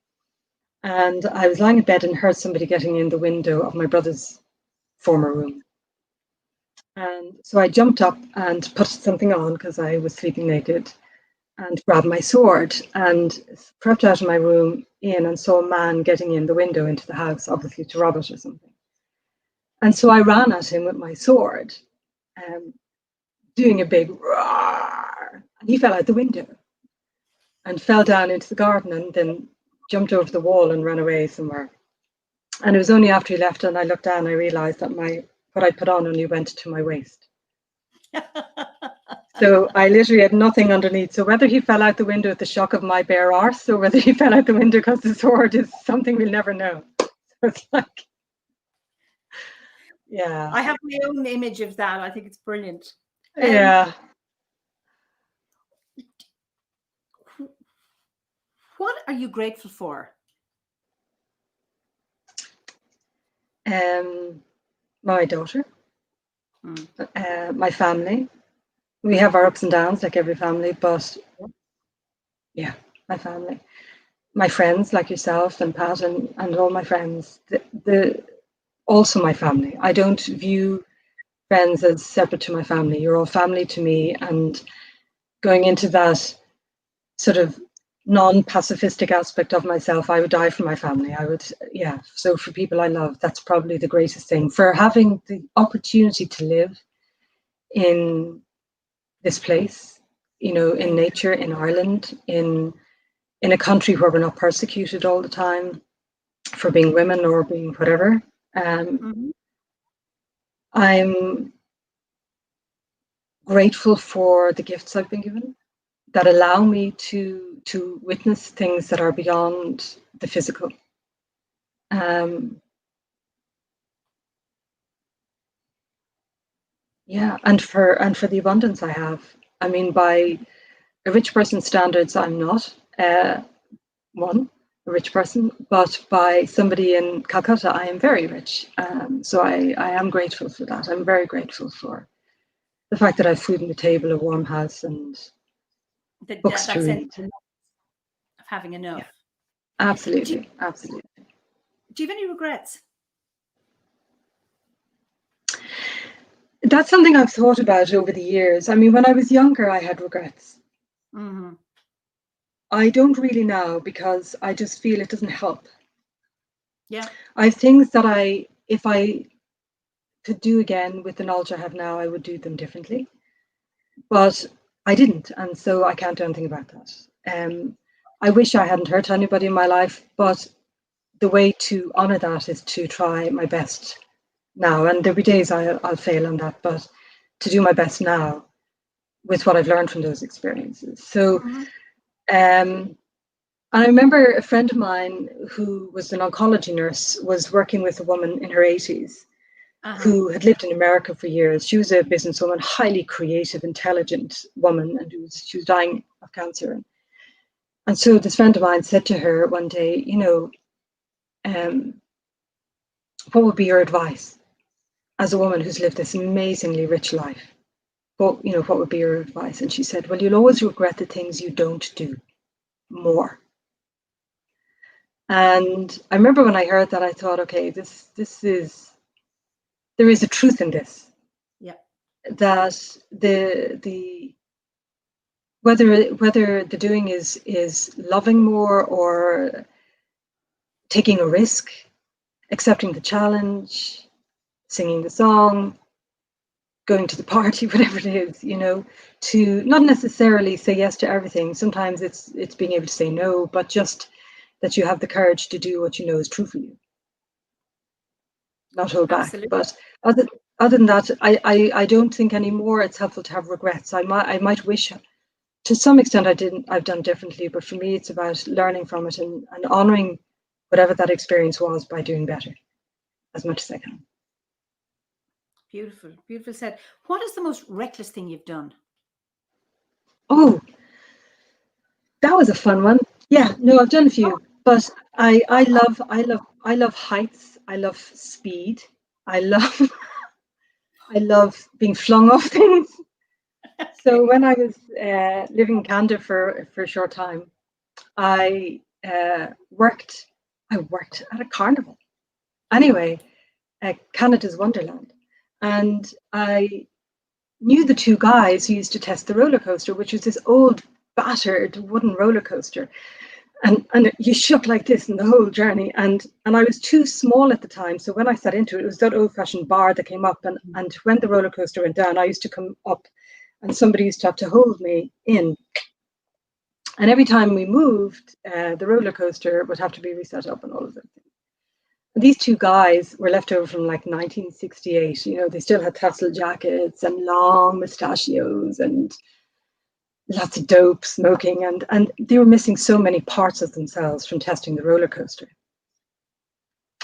[SPEAKER 2] And I was lying in bed and heard somebody getting in the window of my brother's former room. And so I jumped up and put something on, because I was sleeping naked. and grabbed my sword and crept out of my room in and saw a man getting in the window into the house, obviously to rob it or something. And so I ran at him with my sword, doing a big roar, and he fell out the window and fell down into the garden and then jumped over the wall and ran away somewhere. And it was only after he left and I looked down, I realized that what I put on only went to my waist. So I literally had nothing underneath. So whether he fell out the window at the shock of my bare arse or whether he fell out the window because the sword is something we'll never know. So it's like, yeah.
[SPEAKER 1] I have my own image of that. I think it's brilliant.
[SPEAKER 2] Yeah.
[SPEAKER 1] What are you grateful for?
[SPEAKER 2] My daughter, my family. We have our ups and downs like every family, but yeah, my family. My friends like yourself and Pat and all my friends. Also my family. I don't view friends as separate to my family. You're all family to me, and going into that sort of non-pacifistic aspect of myself, I would die for my family. I would, yeah. So for people I love, that's probably the greatest thing. For having the opportunity to live in this place, you know, in nature, in Ireland, in a country where we're not persecuted all the time for being women or being whatever. I'm grateful for the gifts I've been given that allow me to witness things that are beyond the physical. Yeah, and for the abundance I have. I mean, by a rich person's standards, I'm not a rich person, but by somebody in Calcutta, I am very rich. So I am grateful for that. I'm very grateful for the fact that I have food on the table, a warm house, and books to read.
[SPEAKER 1] Of having enough.
[SPEAKER 2] Yeah. Absolutely, absolutely.
[SPEAKER 1] Do you have any regrets?
[SPEAKER 2] That's something I've thought about over the years. I mean, when I was younger, I had regrets. I don't really now because I just feel it doesn't help.
[SPEAKER 1] Yeah.
[SPEAKER 2] I have things that if I could do again with the knowledge I have now, I would do them differently. But I didn't, and so I can't do anything about that. I wish I hadn't hurt anybody in my life, but the way to honour that is to try my best now. And there'll be days I'll fail on that, but to do my best now with what I've learned from those experiences. So, and I remember a friend of mine who was an oncology nurse was working with a woman in her 80s who had lived in America for years. She was a businesswoman, highly creative, intelligent woman, and she was dying of cancer. And so this friend of mine said to her one day, you know, what would be your advice as a woman who's lived this amazingly rich life? What would be your advice? And she said, well, you'll always regret the things you don't do more. And I remember when I heard that, I thought, okay, there is a truth in this.
[SPEAKER 1] Yeah.
[SPEAKER 2] That whether the doing is loving more or taking a risk, accepting the challenge, singing the song, going to the party, whatever it is, you know, to not necessarily say yes to everything. Sometimes it's being able to say no, but just that you have the courage to do what you know is true for you. Not hold back. But other than that, I don't think anymore it's helpful to have regrets. I might wish to some extent I've done differently, but for me it's about learning from it and honouring whatever that experience was by doing better as much as I can.
[SPEAKER 1] Beautiful, beautiful said. What is the most reckless thing you've done?
[SPEAKER 2] Oh, that was a fun one. Yeah, no, I've done a few, but I love heights. I love speed. I love being flung off things. So when I was living in Canada for a short time, I worked at a carnival. Anyway, Canada's Wonderland, and I knew the two guys who used to test the roller coaster, which was this old battered wooden roller coaster. And you shook like this in the whole journey. And I was too small at the time. So when I sat into it, it was that old-fashioned bar that came up. And when the roller coaster went down, I used to come up and somebody used to have to hold me in. And every time we moved, the roller coaster would have to be reset up and all of that. These two guys were left over from like 1968. You know, they still had tassel jackets and long mustachios and lots of dope, smoking, and they were missing so many parts of themselves from testing the roller coaster.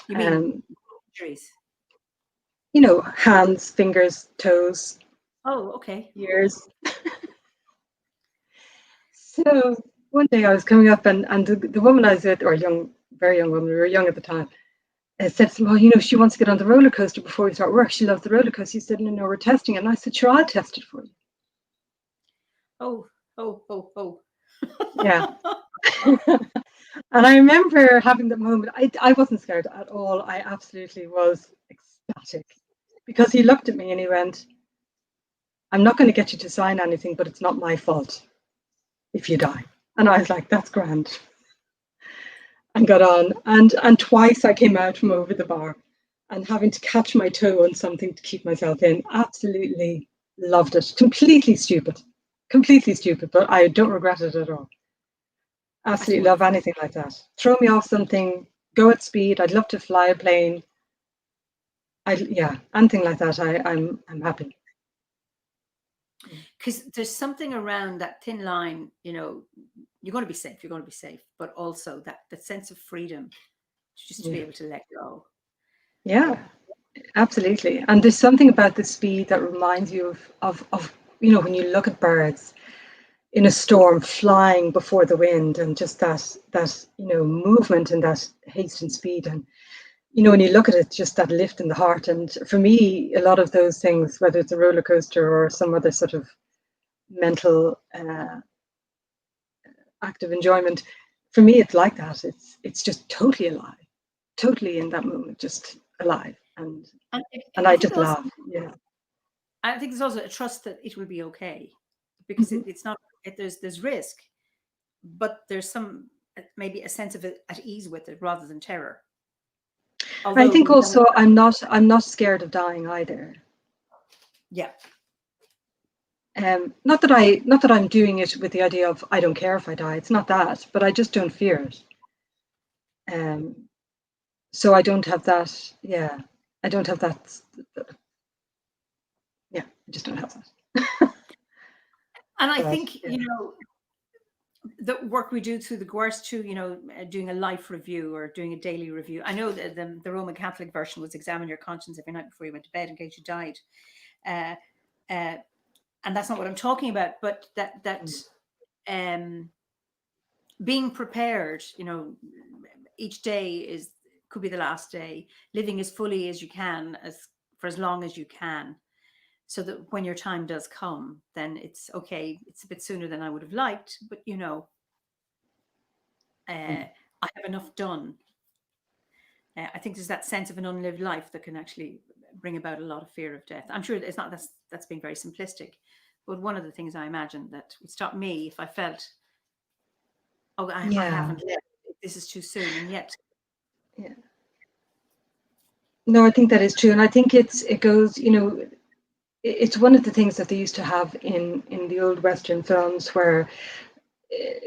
[SPEAKER 1] You mean injuries?
[SPEAKER 2] You know, hands, fingers, toes.
[SPEAKER 1] Oh, okay.
[SPEAKER 2] Ears. So one day I was coming up and the woman I was with, or very young woman, we were young at the time, said to me, well, you know, she wants to get on the roller coaster before we start work. She loves the roller coaster. He said, no, we're testing it. And I said, sure, I'll test it for you.
[SPEAKER 1] Oh.
[SPEAKER 2] Yeah. And I remember having that moment. I wasn't scared at all. I absolutely was ecstatic because he looked at me and he went, I'm not going to get you to sign anything, but it's not my fault if you die. And I was like, that's grand. And got on. And twice I came out from over the bar and having to catch my toe on something to keep myself in. Absolutely loved it. Completely stupid, but I don't regret it at all. Absolutely love anything like that. Throw me off something, go at speed. I'd love to fly a plane. Anything like that. I'm happy.
[SPEAKER 1] Because there's something around that thin line, you know, you're going to be safe, but also that sense of freedom, just to be able to let go.
[SPEAKER 2] Yeah, absolutely. And there's something about the speed that reminds you of you know, when you look at birds in a storm flying before the wind, and just that you know, movement and that haste and speed, and you know, when you look at it, just that lift in the heart. And for me, a lot of those things, whether it's a roller coaster or some other sort of mental active enjoyment, for me it's like that. It's just totally alive, totally in that moment, just alive. And I just laugh. Yeah,
[SPEAKER 1] I think there's also a trust that it will be okay, because it's not, there's risk, but there's some, maybe a sense of it at ease with it rather than terror.
[SPEAKER 2] Although I think also I'm not scared of dying either.
[SPEAKER 1] Yeah.
[SPEAKER 2] Not that I'm doing it with the idea of I don't care if I die. It's not that, but I just don't fear it. So I don't have that. Yeah, I don't have that. Yeah, I just don't have that.
[SPEAKER 1] And I think, you know, the work we do through the course too, you know, doing a life review or doing a daily review. I know that the Roman Catholic version was examine your conscience every night before you went to bed in case you died. And that's not what I'm talking about, but that being prepared, you know, each day could be the last day, living as fully as you can, for as long as you can, so that when your time does come, then it's okay. It's a bit sooner than I would have liked, but you know, I have enough done. I think there's that sense of an unlived life that can actually bring about a lot of fear of death. I'm sure it's not, that's being very simplistic, but one of the things I imagine that would stop me if I felt, oh, I haven't lived, this is too soon, and yet.
[SPEAKER 2] Yeah. No, I think that is true, and I think it goes, you know, it's one of the things that they used to have in the old Western films where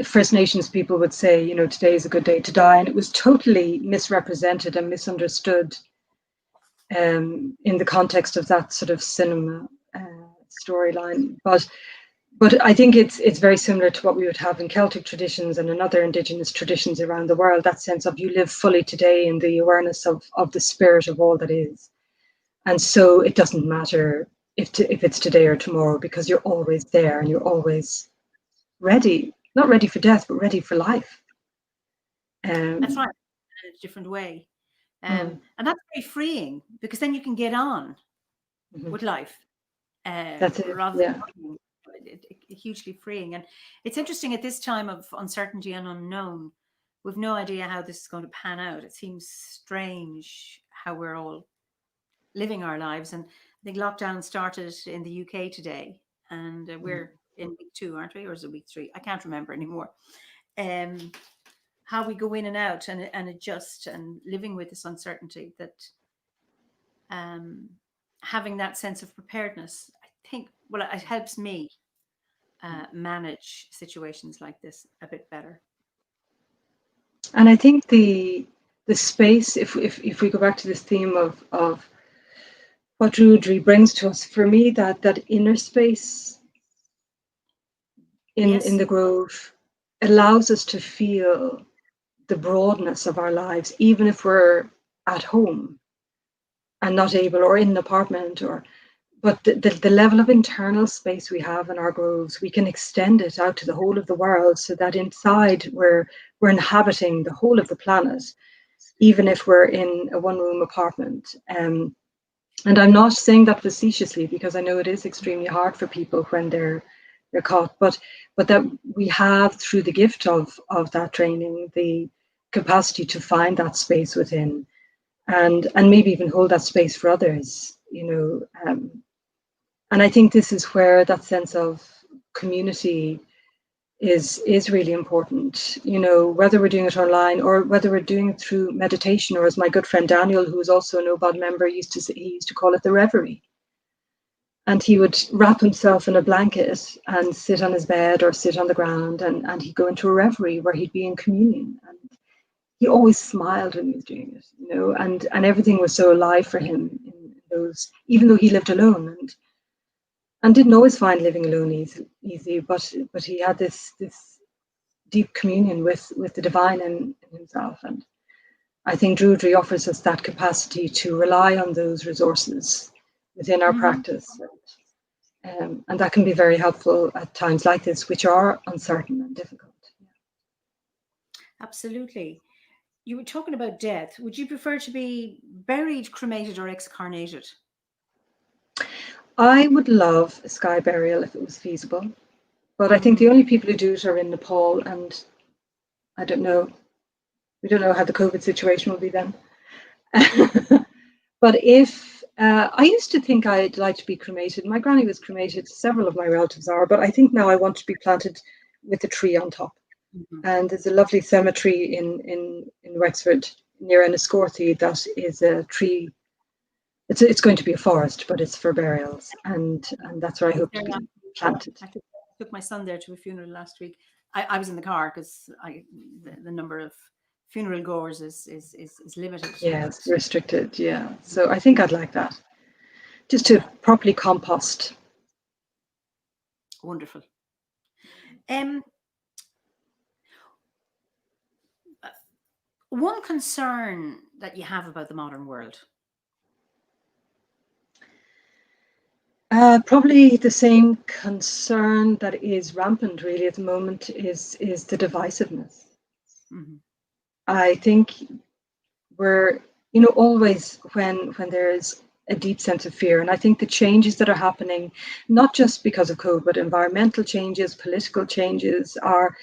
[SPEAKER 2] First Nations people would say, you know, today is a good day to die, and it was totally misrepresented and misunderstood in the context of that sort of cinema storyline. But I think it's very similar to what we would have in Celtic traditions and in other Indigenous traditions around the world, that sense of you live fully today in the awareness of the spirit of all that is. And so it doesn't matter if it's today or tomorrow, because you're always there and you're always ready, not ready for death, but ready for life.
[SPEAKER 1] That's right, in a different way. And that's very freeing, because then you can get on with life.
[SPEAKER 2] That's it.
[SPEAKER 1] Rather than hugely freeing. And it's interesting at this time of uncertainty and unknown, we've no idea how this is going to pan out. It seems strange how we're all living our lives. And I think lockdown started in the UK today, and we're in week 2, aren't we? Or is it week 3? I can't remember anymore. How we go in and out and adjust and living with this uncertainty, that having that sense of preparedness, I think, well, it helps me manage situations like this a bit better.
[SPEAKER 2] And I think the space, if we go back to this theme of what Druidry brings to us, for me, that inner space in the Grove allows us to feel the broadness of our lives, even if we're at home and not able, or in an apartment, but the level of internal space we have in our groves, we can extend it out to the whole of the world, so that inside we're inhabiting the whole of the planet, even if we're in a one-room apartment. And I'm not saying that facetiously, because I know it is extremely hard for people when they're caught, but that we have, through the gift of that training, the capacity to find that space within, and maybe even hold that space for others, and I think this is where that sense of community is really important, whether we're doing it online or whether we're doing it through meditation, or as my good friend Daniel, who is also an OBOD member, used to call it the reverie. And he would wrap himself in a blanket and sit on his bed or sit on the ground, and he'd go into a reverie where he'd be in communion. And he always smiled when he was doing it, and everything was so alive for him in those, even though he lived alone and didn't always find living alone easy, but he had this deep communion with the divine in himself. And I think Druidry offers us that capacity to rely on those resources within our practice. And that can be very helpful at times like this, which are uncertain and difficult.
[SPEAKER 1] Absolutely. You were talking about death. Would you prefer to be buried, cremated, or excarnated?
[SPEAKER 2] I would love a sky burial if it was feasible, but I think the only people who do it are in Nepal, and I don't know. We don't know how the COVID situation will be then. But if I used to think I'd like to be cremated. My granny was cremated. Several of my relatives are, but I think now I want to be planted with a tree on top. And there's a lovely cemetery in Wexford near Enniscorthy that is a tree. It's going to be a forest, but it's for burials, and that's where I hope to be planted.
[SPEAKER 1] I took my son there to a funeral last week. I was in the car because the number of funeral goers is limited.
[SPEAKER 2] Yes, restricted. Yeah, so I think I'd like that, just to properly compost.
[SPEAKER 1] Wonderful. One concern that you have about the modern world?
[SPEAKER 2] Probably the same concern that is rampant really at the moment is the divisiveness. I think we're, always when there's a deep sense of fear, and I think the changes that are happening, not just because of COVID, but environmental changes, political changes, are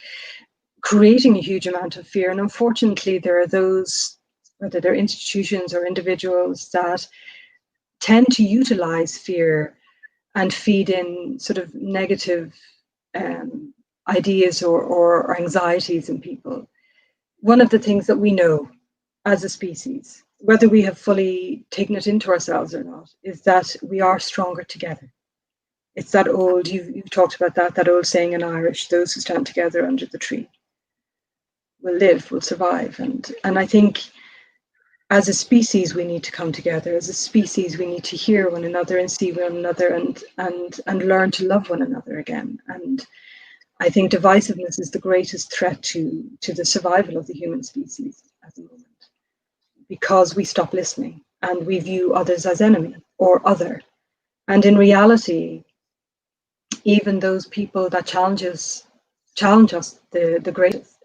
[SPEAKER 2] creating a huge amount of fear. And unfortunately, there are those, whether they're institutions or individuals, that tend to utilize fear and feed in sort of negative ideas or anxieties in people. One of the things that we know as a species, whether we have fully taken it into ourselves or not, is that we are stronger together. It's that old, you've talked about that old saying in Irish, those who stand together under the tree will live, will survive. And I think as a species, we need to come together. As a species, we need to hear one another and see one another and learn to love one another again. And I think divisiveness is the greatest threat to the survival of the human species at the moment, because we stop listening and we view others as enemy or other. And in reality, even those people that challenge us the greatest.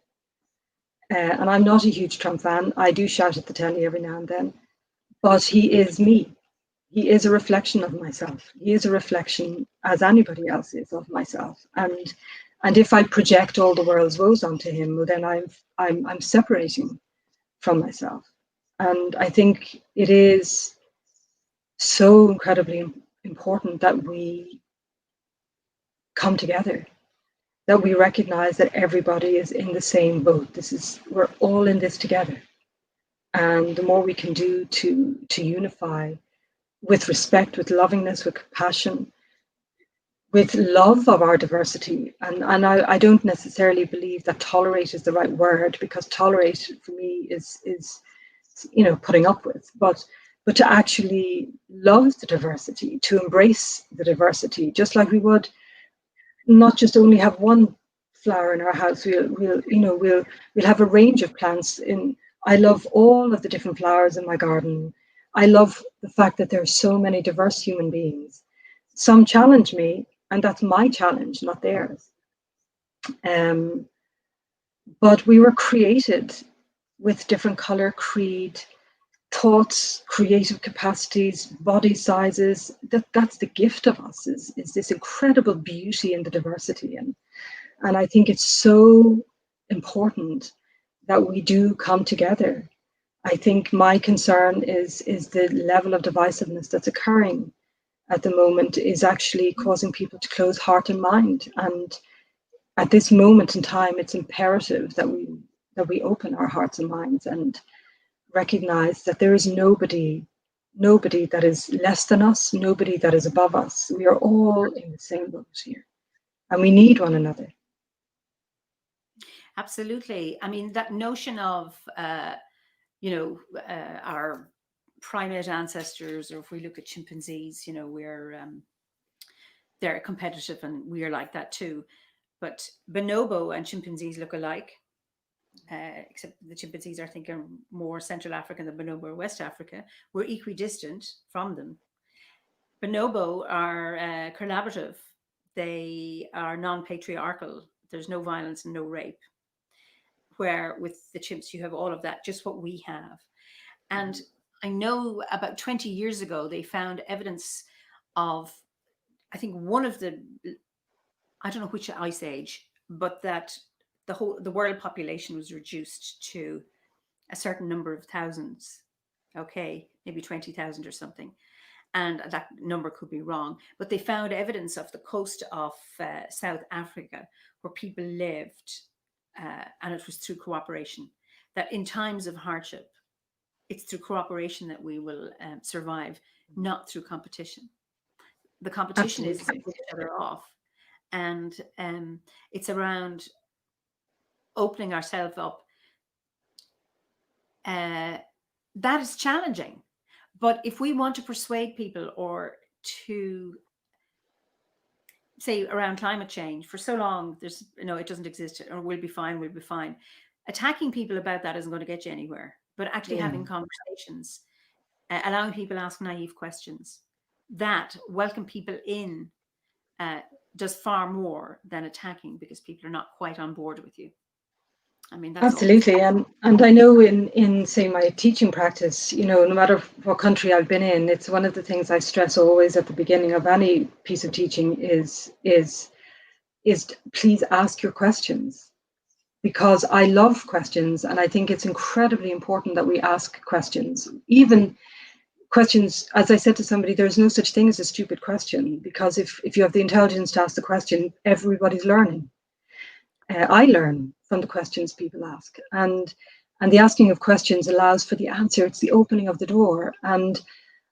[SPEAKER 2] And I'm not a huge Trump fan. I do shout at the telly every now and then, but he is me. He is a reflection of myself. He is a reflection, as anybody else is, of myself. And if I project all the world's woes onto him, well, then I'm separating from myself. And I think it is so incredibly important that we come together, that we recognize that everybody is in the same boat. We're all in this together. And the more we can do to unify with respect, with lovingness, with compassion, with love of our diversity. And I don't necessarily believe that tolerate is the right word, because tolerate for me is putting up with, but to actually love the diversity, to embrace the diversity, just like we would not just only have one flower in our house. We'll have a range of plants. I love all of the different flowers in my garden. I love the fact that there are so many diverse human beings. Some challenge me, and that's my challenge, not theirs. But we were created with different color, creed, thoughts, creative capacities, body sizes. That's the gift of us, is this incredible beauty in the diversity. And I think it's so important that we do come together. I think my concern is the level of divisiveness that's occurring at the moment is actually causing people to close heart and mind. And at this moment in time, it's imperative that we open our hearts and minds and recognize that there is nobody that is less than us, nobody that is above us. We are all in the same boat here, and we need one another.
[SPEAKER 1] Absolutely. I mean, that notion of, our primate ancestors, or if we look at chimpanzees, they're competitive, and we are like that too. But bonobo and chimpanzees look alike. Except the chimpanzees are thinking more Central African than bonobo or West Africa. We're equidistant from them. Bonobo are collaborative. They are non-patriarchal. There's no violence and no rape. Where with the chimps, you have all of that, just what we have. And I know about 20 years ago, they found evidence of, I think I don't know which ice age, but that the world population was reduced to a certain number of thousands. Okay, maybe 20,000 or something. And that number could be wrong. But they found evidence of the coast of South Africa where people lived, and it was through cooperation, that in times of hardship, it's through cooperation that we will survive, not through competition. The competition is to put each other off. And it's around opening ourselves up. That is challenging. But if we want to persuade people, or to say around climate change, for so long, it doesn't exist, or we'll be fine. Attacking people about that isn't going to get you anywhere. But actually having conversations, allowing people to ask naive questions, that welcome people in, does far more than attacking, because people are not quite on board with you. I mean, that's
[SPEAKER 2] absolutely. And I know in say my teaching practice, no matter what country I've been in, it's one of the things I stress always at the beginning of any piece of teaching is please ask your questions, because I love questions, and I think it's incredibly important that we ask questions. Even questions, as I said to somebody, there's no such thing as a stupid question, because if you have the intelligence to ask the question, everybody's learning. I learn from the questions people ask, and the asking of questions allows for the answer. It's the opening of the door. And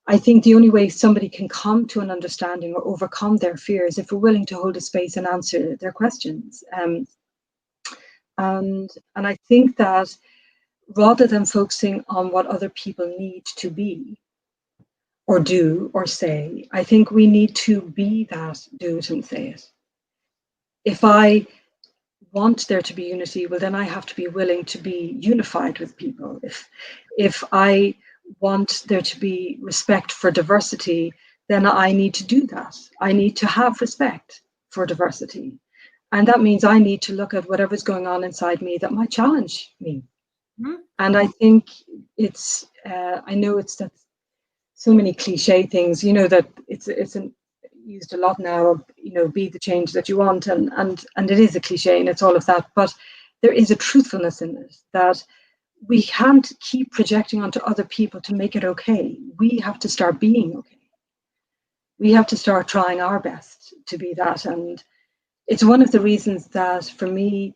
[SPEAKER 2] I think the only way somebody can come to an understanding or overcome their fears, if we're willing to hold a space and answer their questions. And I think that rather than focusing on what other people need to be or do or say, I think we need to be that, do it and say it. If I want there to be unity, well, then I have to be willing to be unified with people. If I want there to be respect for diversity, then I need to do that. I need to have respect for diversity. And that means I need to look at whatever's going on inside me that might challenge me. Mm-hmm. And I think it's, I know it's that so many cliche things, that it's used a lot now, be the change that you want, and it is a cliche, and it's all of that, but there is a truthfulness in it that we can't keep projecting onto other people to make it okay. We have to start being okay. We have to start trying our best to be that, and it's one of the reasons that for me,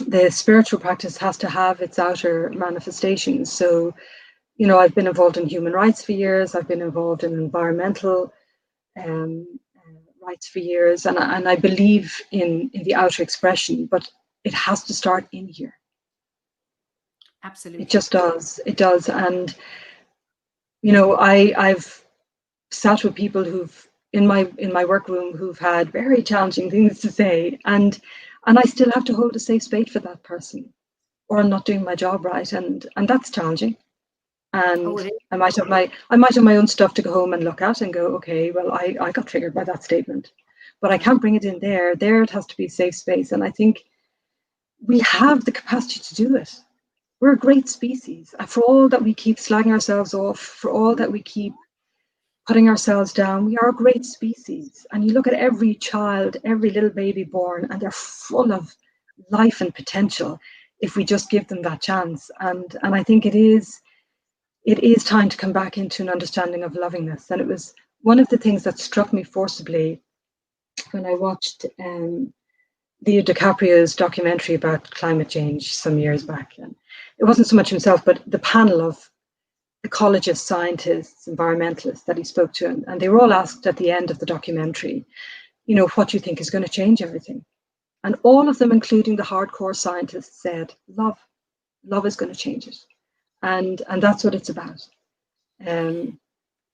[SPEAKER 2] the spiritual practice has to have its outer manifestations. So, you know, I've been involved in human rights for years. I've been involved in environmental rights for years, and I believe in the outer expression, but it has to start in here.
[SPEAKER 1] Absolutely.
[SPEAKER 2] It just does. It does. And, you know, I've sat with people who've in my workroom who've had very challenging things to say, and I still have to hold a safe space for that person, or I'm not doing my job right, and that's challenging. And I might have my own stuff to go home and look at and go, okay, well, I got triggered by that statement, but I can't bring it in there. There it has to be a safe space. And I think we have the capacity to do it. We're a great species. For all that we keep slagging ourselves off, for all that we keep putting ourselves down, we are a great species. And you look at every child, every little baby born, and they're full of life and potential if we just give them that chance. And I think it is time to come back into an understanding of lovingness. And it was one of the things that struck me forcibly when I watched Leo DiCaprio's documentary about climate change some years back. And it wasn't so much himself, but the panel of ecologists, scientists, environmentalists that he spoke to. And they were all asked at the end of the documentary, you know, what do you think is going to change everything? And all of them, including the hardcore scientists, said, love. Love is going to change it. And that's what it's about.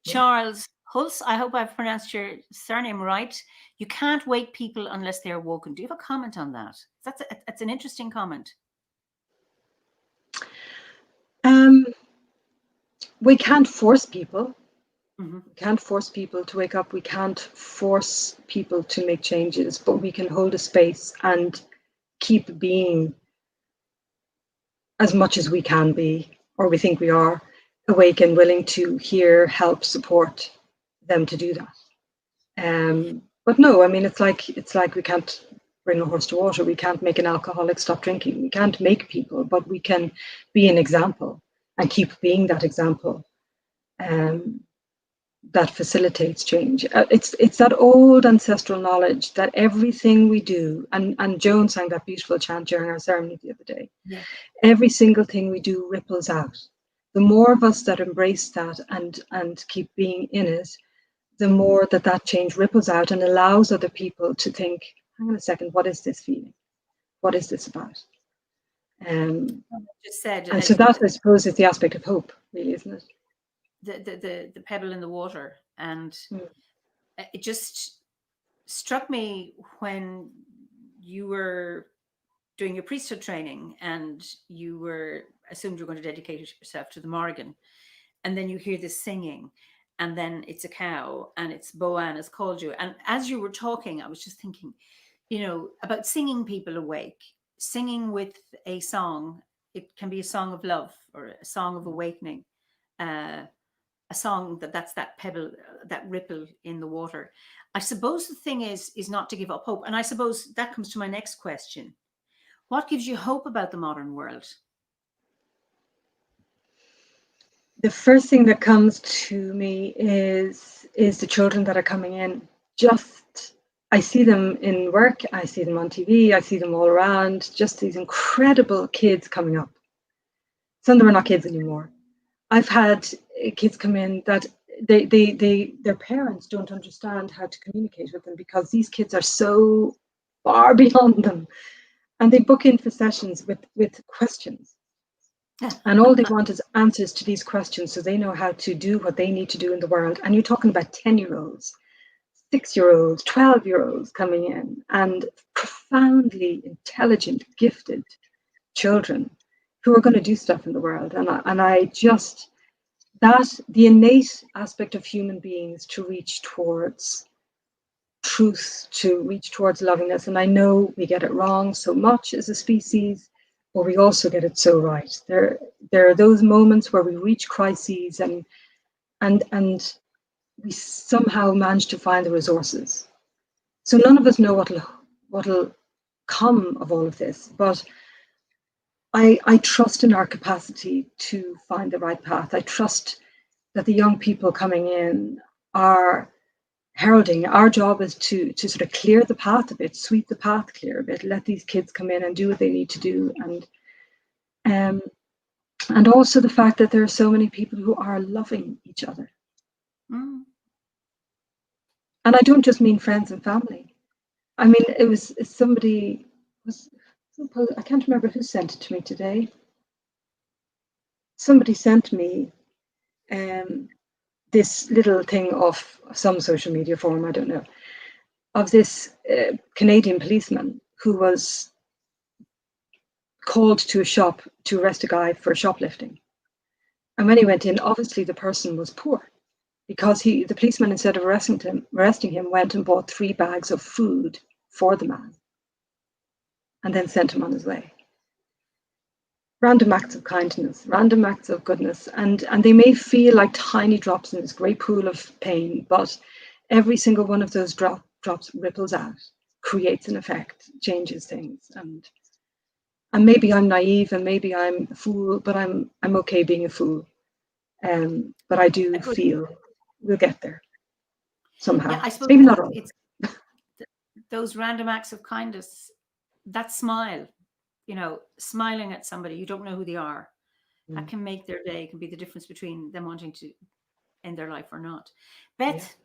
[SPEAKER 1] Charles Hulse, I hope I've pronounced your surname right. You can't wake people unless they're woken. Do you have a comment on that? That's an interesting comment.
[SPEAKER 2] We can't force people.
[SPEAKER 1] Mm-hmm.
[SPEAKER 2] We can't force people to wake up. We can't force people to make changes, but we can hold a space and keep being as much as we can be, or we think we are, awake and willing to hear, help, support them to do that. But no, I mean, it's like we can't bring a horse to water. We can't make an alcoholic stop drinking. We can't make people, but we can be an example and keep being that example. That facilitates change. It's that old ancestral knowledge that everything we do, and Joan sang that beautiful chant during our ceremony the other day. Yeah. Every single thing we do ripples out. The more of us that embrace that and keep being in it, the more that change ripples out and allows other people to think, hang on a second, what is this feeling? What is this about?
[SPEAKER 1] Just said,
[SPEAKER 2] and so that, I suppose, is the aspect of hope, really, isn't it?
[SPEAKER 1] The pebble in the water. And it just struck me when you were doing your priesthood training and you were assumed you're going to dedicate yourself to the Morrigan, and then you hear this singing, and then it's a cow and it's Boan has called you. And as you were talking, I was just thinking, you know, about singing people awake, singing with a song. It can be a song of love or a song of awakening, a song that's that pebble, that ripple in the water. I suppose the thing is not to give up hope. And I suppose that comes to my next question. What gives you hope about the modern world?
[SPEAKER 2] The first thing that comes to me is the children that are coming in. Just, I see them in work, I see them on TV, I see them all around, just these incredible kids coming up. Some of them are not kids anymore. I've had kids come in that their parents don't understand how to communicate with them because these kids are so far beyond them, and they book in for sessions with questions, and all they want is answers to these questions so they know how to do what they need to do in the world. And you're talking about 10-year-olds, 6-year-olds, 12-year-olds coming in, and profoundly intelligent, gifted children who are going to do stuff in the world. And I just, that the innate aspect of human beings to reach towards truth, to reach towards lovingness. And I know we get it wrong so much as a species, but we also get it so right. There are those moments where we reach crises and we somehow manage to find the resources. So none of us know what'll come of all of this, but I trust in our capacity to find the right path. I trust that the young people coming in are heralding. Our job is to sort of clear the path a bit, sweep the path clear a bit, let these kids come in and do what they need to do. And also the fact that there are so many people who are loving each other.
[SPEAKER 1] Mm.
[SPEAKER 2] And I don't just mean friends and family. I mean, it was somebody, I can't remember who sent it to me today. Somebody sent me this little thing of some social media forum, I don't know, of this Canadian policeman who was called to a shop to arrest a guy for shoplifting. And when he went in, obviously the person was poor, because the policeman, instead of arresting him, went and bought 3 bags of food for the man and then sent him on his way. Random acts of kindness, random acts of goodness, and they may feel like tiny drops in this great pool of pain, but every single one of those drops ripples out, creates an effect, changes things. And maybe I'm naive and maybe I'm a fool, but I'm okay being a fool. But I do feel we'll get there somehow.
[SPEAKER 1] Yeah, I suppose
[SPEAKER 2] maybe not all.
[SPEAKER 1] It's those random acts of kindness, that smile, smiling at somebody, you don't know who they are. That can make their day, can be the difference between them wanting to end their life or not. Beth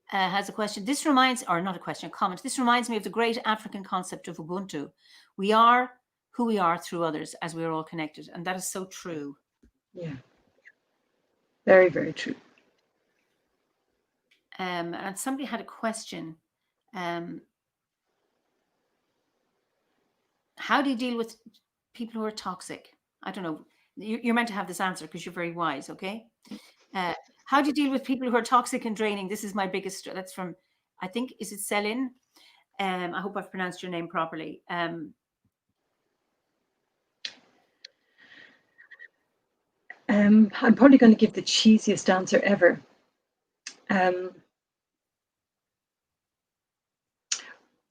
[SPEAKER 1] has a question. This reminds, or not a question, a comment. This reminds me of the great African concept of Ubuntu. We are who we are through others, as we are all connected. And that is so true.
[SPEAKER 2] Yeah. Very, very true.
[SPEAKER 1] And somebody had a question. How do you deal with people who are toxic? I don't know. You're meant to have this answer because you're very wise, okay? How do you deal with people who are toxic and draining? This is my biggest, that's from, I think, is it Selin? I hope I've pronounced your name properly.
[SPEAKER 2] I'm probably going to give the cheesiest answer ever.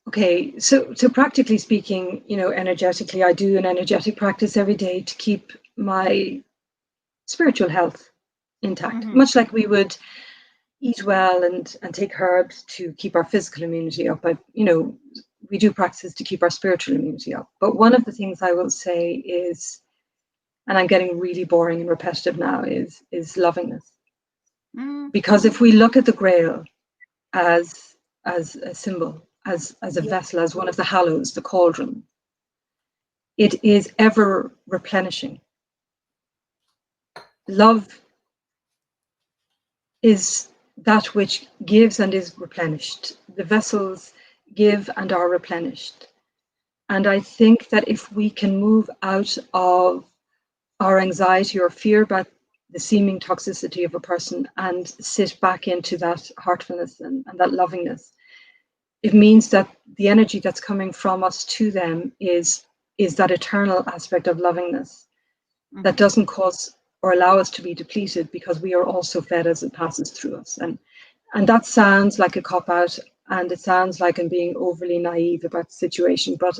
[SPEAKER 2] Okay, so practically speaking, energetically, I do an energetic practice every day to keep my spiritual health intact, much like we would eat well and take herbs to keep our physical immunity up. We do practices to keep our spiritual immunity up. But one of the things I will say is, and I'm getting really boring and repetitive now, is lovingness. Because if we look at the Grail as a symbol, as a vessel, as one of the hallows, the cauldron, it is ever replenishing. Love is that which gives and is replenished. The vessels give and are replenished. And I think that if we can move out of our anxiety or fear about the seeming toxicity of a person and sit back into that heartfulness and that lovingness, it means that the energy that's coming from us to them is that eternal aspect of lovingness that doesn't cause or allow us to be depleted, because we are also fed as it passes through us. And that sounds like a cop-out, and it sounds like I'm being overly naive about the situation, but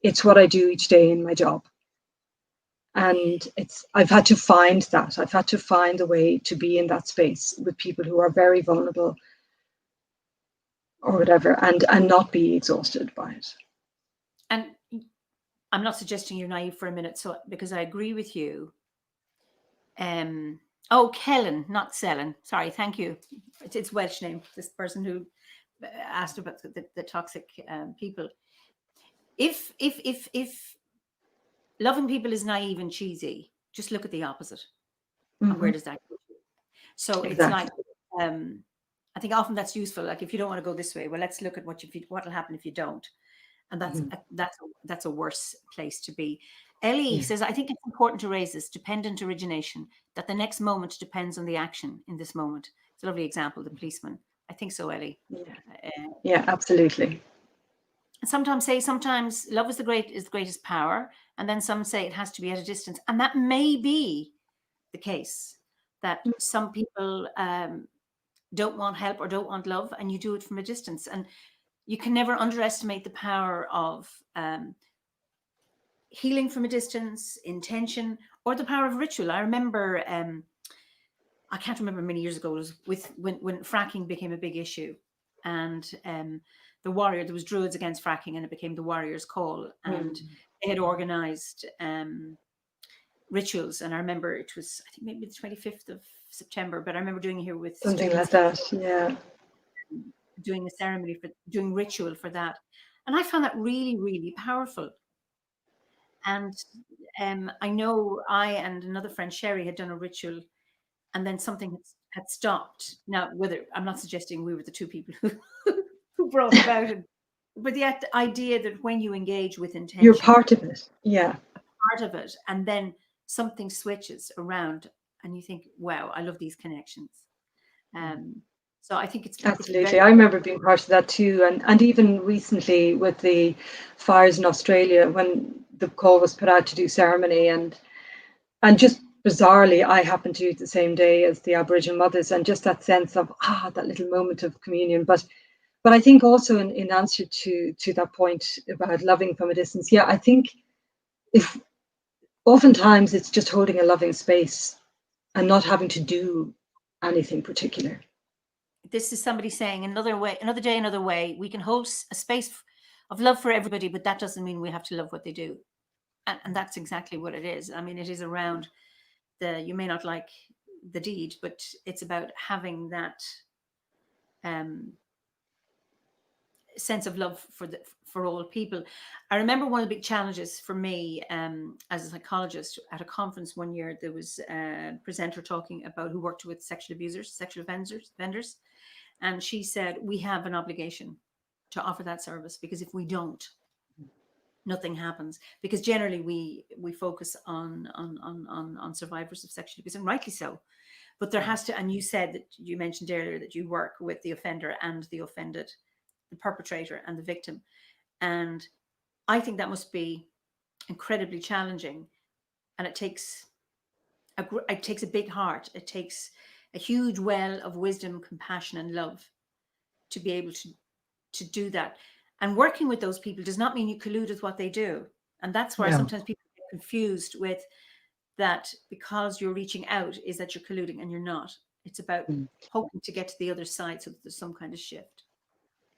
[SPEAKER 2] it's what I do each day in my job. And I've had to find that. I've had to find a way to be in that space with people who are very vulnerable or whatever, and not be exhausted by it.
[SPEAKER 1] And I'm not suggesting you're naive for a minute, because I agree with you. Kellen, not Selin. Sorry, thank you. It's Welsh name. This person who asked about the toxic people. If loving people is naive and cheesy, just look at the opposite. And where does that go? So exactly. It's like, I think often that's useful. Like, if you don't want to go this way, well, let's look at what will happen if you don't. And that's a worse place to be. Ellie says, I think it's important to raise this dependent origination, that the next moment depends on the action in this moment. It's a lovely example, the policeman. I think so, Ellie.
[SPEAKER 2] Yeah, absolutely.
[SPEAKER 1] Sometimes love is the greatest power, and then some say it has to be at a distance, and that may be the case, that some people don't want help or don't want love, and you do it from a distance. And you can never underestimate the power of healing from a distance, intention, or the power of ritual. I remember, I can't remember many years ago, it was when fracking became a big issue. and the warrior, there was Druids Against Fracking, and it became the Warrior's Call, and they had organized rituals. And I remember it was, I think, maybe the 25th of September, but I remember doing it here with
[SPEAKER 2] Something
[SPEAKER 1] students,
[SPEAKER 2] like that, yeah.
[SPEAKER 1] doing a ceremony for doing ritual for that. And I found that really, really powerful. And I know I and another friend, Sherry, had done a ritual, and then something had stopped. Now, whether I'm not suggesting we were the two people who brought about it, but the idea that when you engage with intention,
[SPEAKER 2] you're part of it, yeah,
[SPEAKER 1] part of it, and then something switches around, and you think, "Wow, I love these connections." So I think it's
[SPEAKER 2] absolutely. I remember being part of that too, and even recently with the fires in Australia, when the call was put out to do ceremony, and just bizarrely, I happened to the same day as the Aboriginal mothers, and just that sense of that little moment of communion. But I think also in answer to that point about loving from a distance, yeah, I think if oftentimes it's just holding a loving space and not having to do anything particular.
[SPEAKER 1] This is somebody saying, another way, another day, another way. We can hold a space of love for everybody, but that doesn't mean we have to love what they do. And that's exactly what it is. I mean, it is around you may not like the deed, but it's about having that sense of love for all people. I remember one of the big challenges for me as a psychologist at a conference one year. There was a presenter talking about who worked with sexual abusers, sexual offenders, and she said, we have an obligation to offer that service, because if we don't, nothing happens. Because generally we focus on survivors of sexual abuse, and rightly so. But there has to, and you said that, you mentioned earlier that you work with the offender and the offended, the perpetrator and the victim. And I think that must be incredibly challenging. And it takes a big heart. It takes a huge well of wisdom, compassion, and love to be able to do that. And working with those people does not mean you collude with what they do. And that's where sometimes people get confused with that, because you're reaching out is that you're colluding, and you're not. It's about hoping to get to the other side so that there's some kind of shift.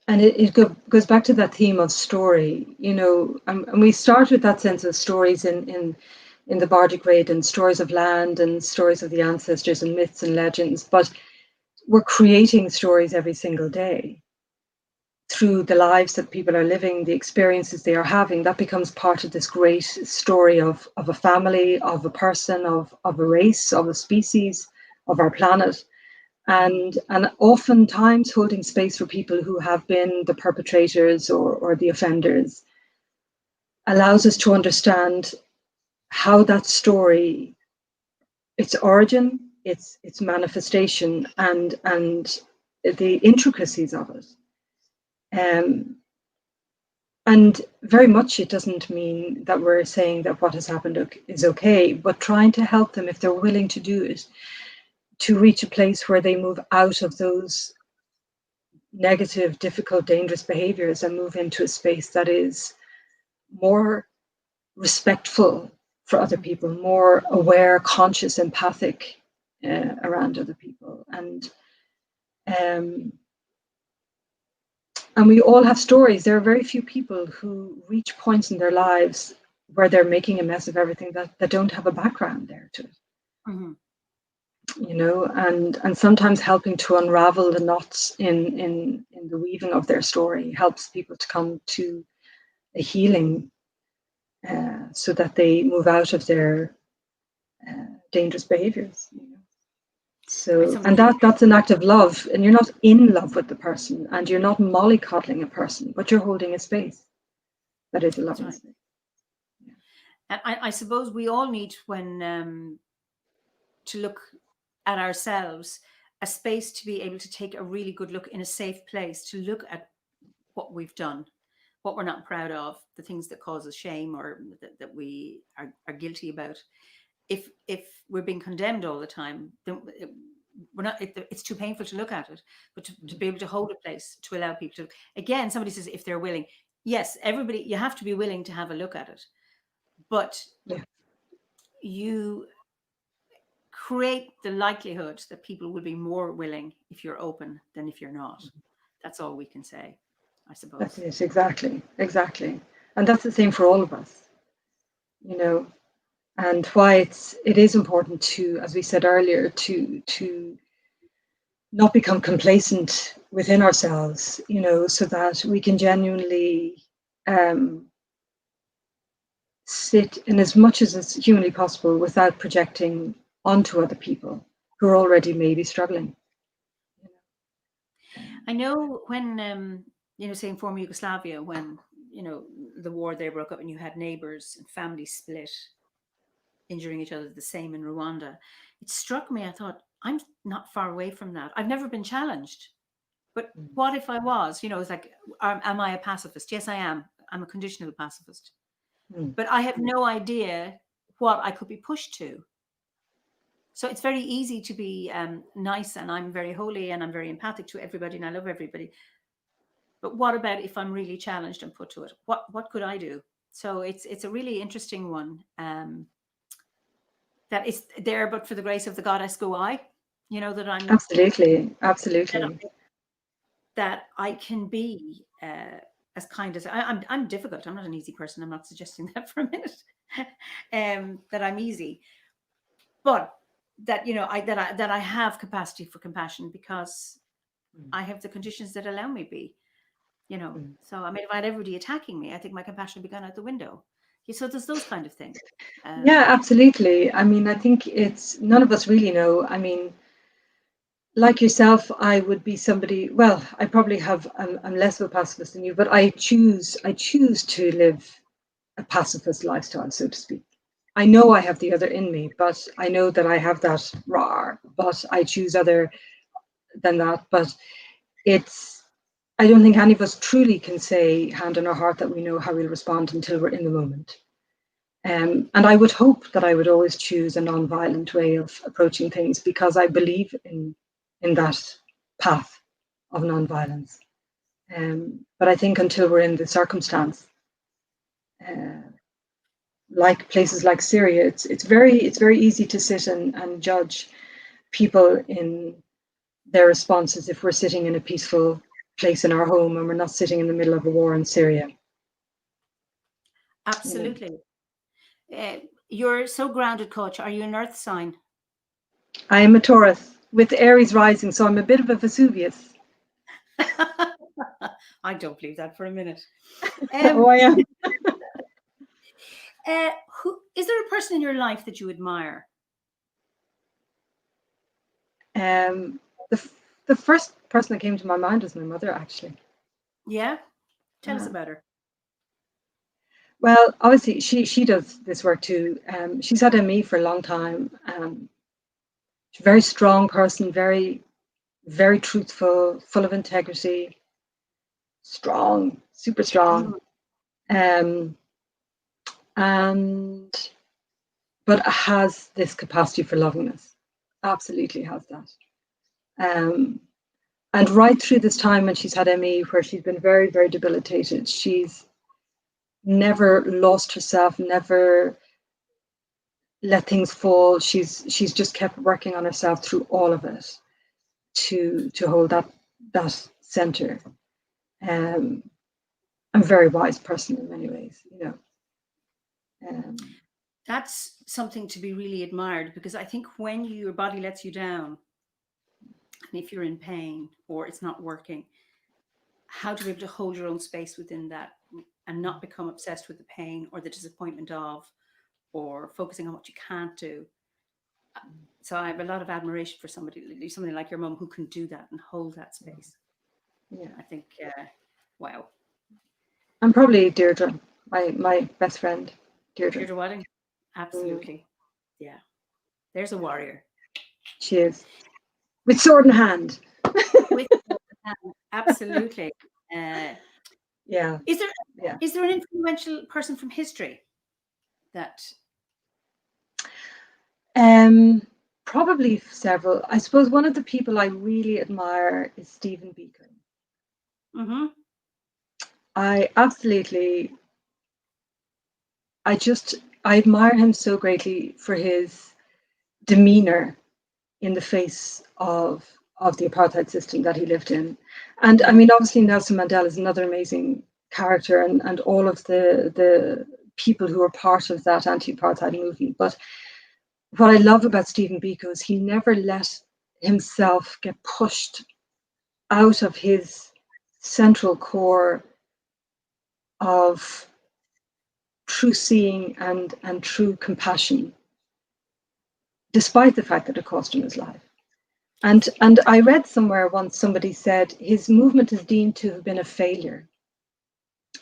[SPEAKER 2] And it goes back to that theme of story, and we start with that sense of stories in the Bardic Raid, and stories of land and stories of the ancestors and myths and legends. But we're creating stories every single day through the lives that people are living, the experiences they are having. That becomes part of this great story of a family, of a person, of a race, of a species, of our planet. And oftentimes holding space for people who have been the perpetrators or the offenders allows us to understand how that story, its origin, its manifestation, and the intricacies of it. And very much it doesn't mean that we're saying that what has happened is okay, but trying to help them, if they're willing to do it, to reach a place where they move out of those negative, difficult, dangerous behaviors and move into a space that is more respectful for other people, more aware, conscious, empathic around other people. And we all have stories. There are very few people who reach points in their lives where they're making a mess of everything that don't have a background there to it.
[SPEAKER 1] Mm-hmm.
[SPEAKER 2] And sometimes helping to unravel the knots in the weaving of their story helps people to come to a healing, so that they move out of their dangerous behaviors. So, and that's an act of love, and you're not in love with the person, and you're not mollycoddling a person, but you're holding a space that is a loving space.
[SPEAKER 1] Yeah. And I suppose we all need, when to look at ourselves, a space to be able to take a really good look in a safe place, to look at what we've done, what we're not proud of, the things that cause us shame, or that we are guilty about. If we're being condemned all the time, then we're not. It's too painful to look at it. But to be able to hold a place, to allow people to. Again, somebody says if they're willing. Yes, everybody. You have to be willing to have a look at it, but you create the likelihood that people will be more willing if you're open than if you're not. That's all we can say, I suppose.
[SPEAKER 2] That's it, exactly. And that's the same for all of us, you know, and why it is important to, as we said earlier, to not become complacent within ourselves, you know, so that we can genuinely sit in as much as is humanly possible without projecting onto other people who are already maybe struggling.
[SPEAKER 1] I know when, say in former Yugoslavia, when, the war there broke up and you had neighbors and families split, injuring each other, the same in Rwanda. It struck me, I thought, I'm not far away from that. I've never been challenged. But what if I was? It's like, am I a pacifist? Yes, I am. I'm a conditional pacifist. But I have no idea what I could be pushed to. So it's very easy to be nice, and I'm very holy and I'm very empathic to everybody and I love everybody. But what about if I'm really challenged and put to it? What could I do? So it's a really interesting one. That is there, but for the grace of the goddess go I. That I'm
[SPEAKER 2] absolutely
[SPEAKER 1] that I can be as kind as I'm difficult. I'm not an easy person. I'm not suggesting that for a minute. That I'm easy, but that I have capacity for compassion because I have the conditions that allow me be. So I mean, if I had everybody attacking me, I think my compassion would be gone out the window. So there's those kind of things.
[SPEAKER 2] Yeah, absolutely. I mean, I think it's none of us really know. I mean, like yourself, I would be somebody. Well, I probably have. I'm less of a pacifist than you, but I choose to live a pacifist lifestyle, so to speak. I know I have the other in me, but I know that I have that raw. But I choose other than that. But it's. I don't think any of us truly can say, hand on our heart, that we know how we'll respond until we're in the moment. And I would hope that I would always choose a non-violent way of approaching things because I believe in that path of non-violence. But I think until we're in the circumstance, like places like Syria, it's very easy to sit and judge people in their responses if we're sitting in a peaceful place in our home and we're not sitting in the middle of a war in Syria.
[SPEAKER 1] Absolutely. You're so grounded, Coach. Are you an earth sign?
[SPEAKER 2] I am a Taurus with Aries rising, so I'm a bit of a Vesuvius.
[SPEAKER 1] I don't believe that for a minute.
[SPEAKER 2] Oh, I am.
[SPEAKER 1] Is there a person in your life that you admire?
[SPEAKER 2] The first person that came to my mind was my mother, actually.
[SPEAKER 1] Yeah? Tell us about her.
[SPEAKER 2] Well, obviously, she does this work too. She's had ME for a long time. She's a very strong person, very, very truthful, full of integrity, strong, super strong. But has this capacity for lovingness. Absolutely has that. And right through this time when she's had ME, where she's been very, very debilitated, she's never lost herself, never let things fall. She's just kept working on herself through all of it to hold that center. I'm a very wise person in many ways,
[SPEAKER 1] That's something to be really admired, because I think when your body lets you down, and if you're in pain or it's not working, how to be able to hold your own space within that and not become obsessed with the pain or the disappointment of, or focusing on what you can't do. So I have a lot of admiration for somebody like your mum who can do that and hold that space.
[SPEAKER 2] Yeah,
[SPEAKER 1] I think, wow.
[SPEAKER 2] I'm probably Deirdre, my best friend, Deirdre.
[SPEAKER 1] Deirdre Wadding, absolutely. Yeah, there's a warrior.
[SPEAKER 2] She is, with sword in hand.
[SPEAKER 1] With sword in hand, absolutely.
[SPEAKER 2] Yeah.
[SPEAKER 1] Is there an influential person from history that?
[SPEAKER 2] Probably several. I suppose one of the people I really admire is Stephen Biko.
[SPEAKER 1] Mm-hmm.
[SPEAKER 2] I admire him so greatly for his demeanor in the face of the apartheid system that he lived in. And I mean, obviously Nelson Mandela is another amazing character, and all of the people who were part of that anti-apartheid movement. But what I love about Stephen Biko is he never let himself get pushed out of his central core of true seeing and true compassion, despite the fact that it cost him his life. And I read somewhere once somebody said his movement is deemed to have been a failure.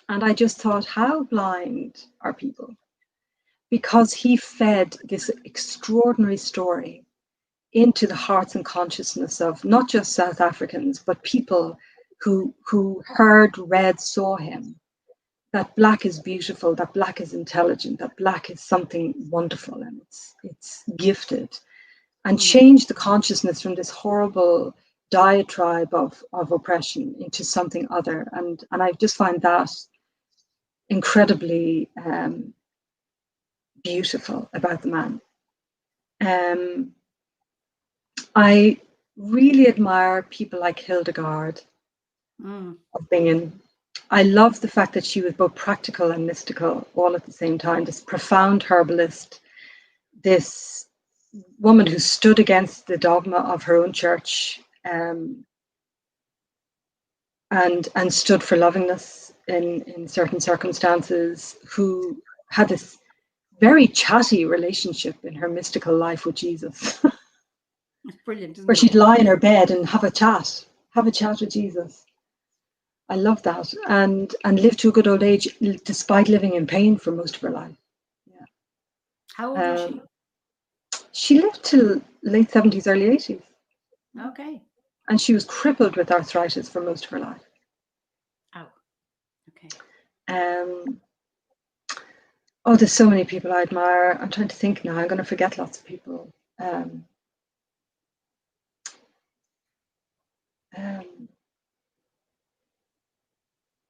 [SPEAKER 2] And I just thought, how blind are people? Because he fed this extraordinary story into the hearts and consciousness of not just South Africans, but people who heard, read, saw him, that Black is beautiful, that Black is intelligent, that Black is something wonderful, and it's gifted, and change the consciousness from this horrible diatribe of oppression into something other. And I just find that incredibly beautiful about the man. I really admire people like Hildegard of Bingen. I love the fact that she was both practical and mystical all at the same time, this profound herbalist, this woman who stood against the dogma of her own church, and stood for lovingness in certain circumstances, who had this very chatty relationship in her mystical life with Jesus.
[SPEAKER 1] It's brilliant, isn't
[SPEAKER 2] where
[SPEAKER 1] it?
[SPEAKER 2] she'd lie in her bed and have a chat with Jesus. I love that, and live to a good old age despite living in pain for most of her life. Yeah.
[SPEAKER 1] How old was she?
[SPEAKER 2] She lived till late 70s, early 80s.
[SPEAKER 1] Okay.
[SPEAKER 2] And she was crippled with arthritis for most of her life.
[SPEAKER 1] Oh, okay.
[SPEAKER 2] Oh, there's so many people I admire. I'm trying to think now. I'm going to forget lots of people.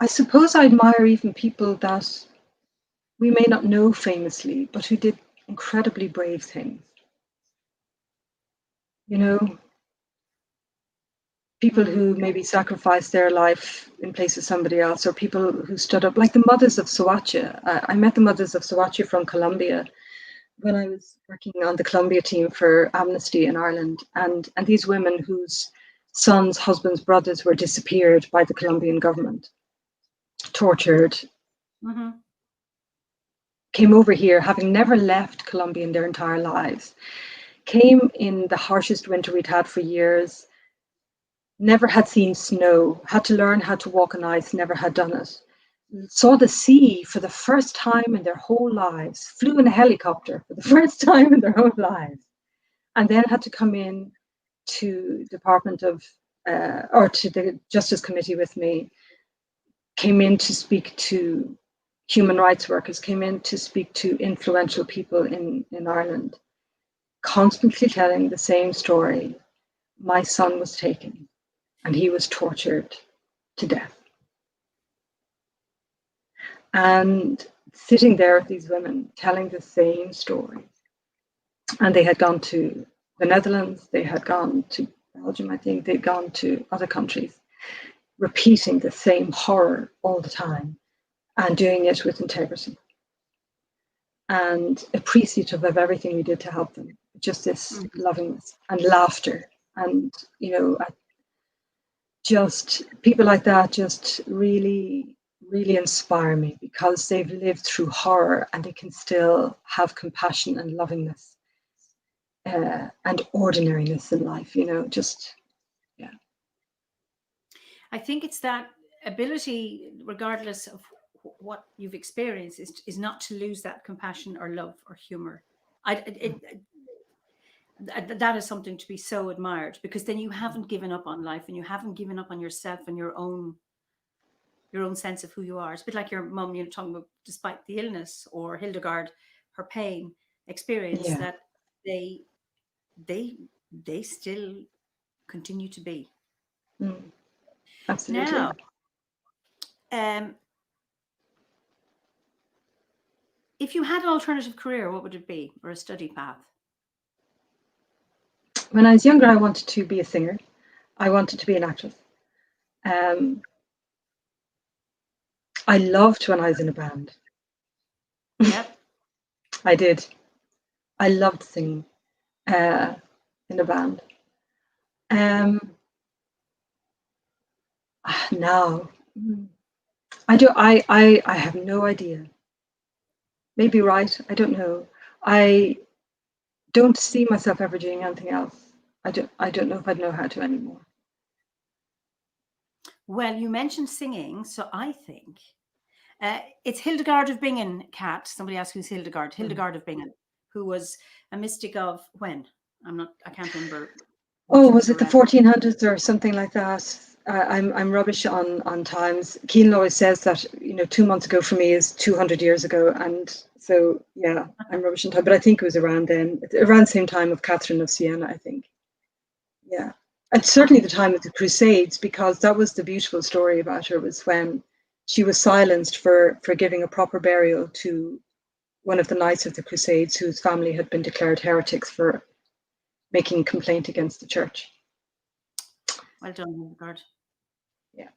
[SPEAKER 2] I suppose I admire even people that we may not know famously, but who did incredibly brave things. You know, people who maybe sacrificed their life in place of somebody else, or people who stood up, like the mothers of Soweto. I met the mothers of Soweto from Colombia when I was working on the Colombia team for Amnesty in Ireland, and these women whose sons, husbands, brothers were disappeared by the Colombian government, tortured, came over here, having never left Colombia in their entire lives, came in the harshest winter we'd had for years, never had seen snow, had to learn how to walk on ice, never had done it, saw the sea for the first time in their whole lives, flew in a helicopter for the first time in their whole lives, and then had to come in to Department of, or to the Justice Committee with me, came in to speak to human rights workers, came in to speak to influential people in Ireland, constantly telling the same story. My son was taken and he was tortured to death. And sitting there with these women telling the same story. And they had gone to the Netherlands, they had gone to Belgium, I think, they'd gone to other countries, repeating the same horror all the time and doing it with integrity and appreciative of everything we did to help them. Just this lovingness and laughter. And, you know, just people like that just really, really inspire me, because they've lived through horror and they can still have compassion and lovingness and ordinariness in life, you know, just, yeah.
[SPEAKER 1] I think it's that ability, regardless of what you've experienced, is not to lose that compassion or love or humor. That is something to be so admired, because then you haven't given up on life and you haven't given up on yourself and your own sense of who you are. It's a bit like your mum, you know, talking about, despite the illness, or Hildegard, her pain experience, that they still continue to be.
[SPEAKER 2] Absolutely.
[SPEAKER 1] Now, if you had an alternative career, what would it be, or a study path?
[SPEAKER 2] When I was younger, I wanted to be a singer. I wanted to be an actress. I loved when I was in a band.
[SPEAKER 1] Yep.
[SPEAKER 2] I did. I loved singing in a band. Now, I have no idea. Maybe right. I don't know. I don't see myself ever doing anything else. I don't know if I'd know how to anymore.
[SPEAKER 1] Well, you mentioned singing, so I think it's Hildegard of Bingen, Kat. Somebody asked who's Hildegard. Hildegard of Bingen, who was a mystic of when? I can't remember.
[SPEAKER 2] Oh, was it the 1400s or something like that? I'm rubbish on times. Keelan always says that 2 months ago for me is 200 years ago, and so yeah, I'm rubbish on time. But I think it was around then, around the same time of Catherine of Siena, I think. Yeah, and certainly the time of the Crusades, because that was the beautiful story about her, was when she was silenced for giving a proper burial to one of the knights of the Crusades whose family had been declared heretics for making complaint against the church.
[SPEAKER 1] Well done, Hildegard.
[SPEAKER 2] Yeah.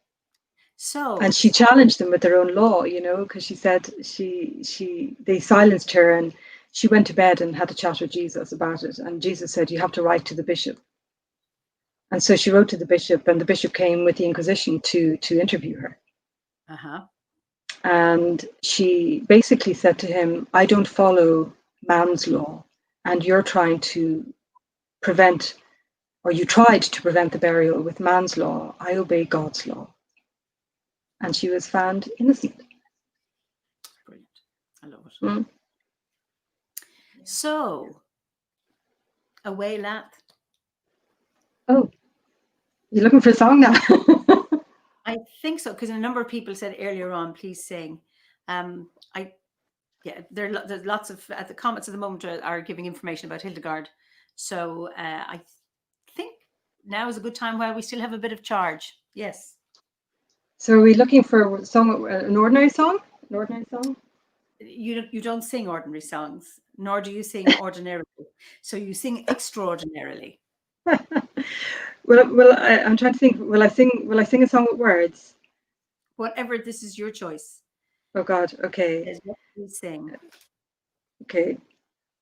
[SPEAKER 1] So,
[SPEAKER 2] and she challenged them with their own law, because she said they silenced her, and she went to bed and had a chat with Jesus about it. And Jesus said, "You have to write to the bishop." And so she wrote to the bishop, and the bishop came with the Inquisition to interview her. And she basically said to him, "I don't follow man's law, and you're trying to prevent, or you tried to prevent the burial with man's law. I obey God's law." And she was found innocent.
[SPEAKER 1] Brilliant. I love it. So, away lath.
[SPEAKER 2] Oh, you're looking for a song now?
[SPEAKER 1] I think so, because a number of people said earlier on, please sing. There's lots of the comments at the moment are giving information about Hildegard. So I think now is a good time while we still have a bit of charge. Yes.
[SPEAKER 2] So are we looking for a song, an ordinary song? An ordinary song?
[SPEAKER 1] You don't sing ordinary songs, nor do you sing ordinarily. So you sing extraordinarily.
[SPEAKER 2] Well, I'm trying to think. Will I sing a song with words?
[SPEAKER 1] Whatever. This is your choice.
[SPEAKER 2] Oh God. Okay.
[SPEAKER 1] Is what you sing.
[SPEAKER 2] Okay.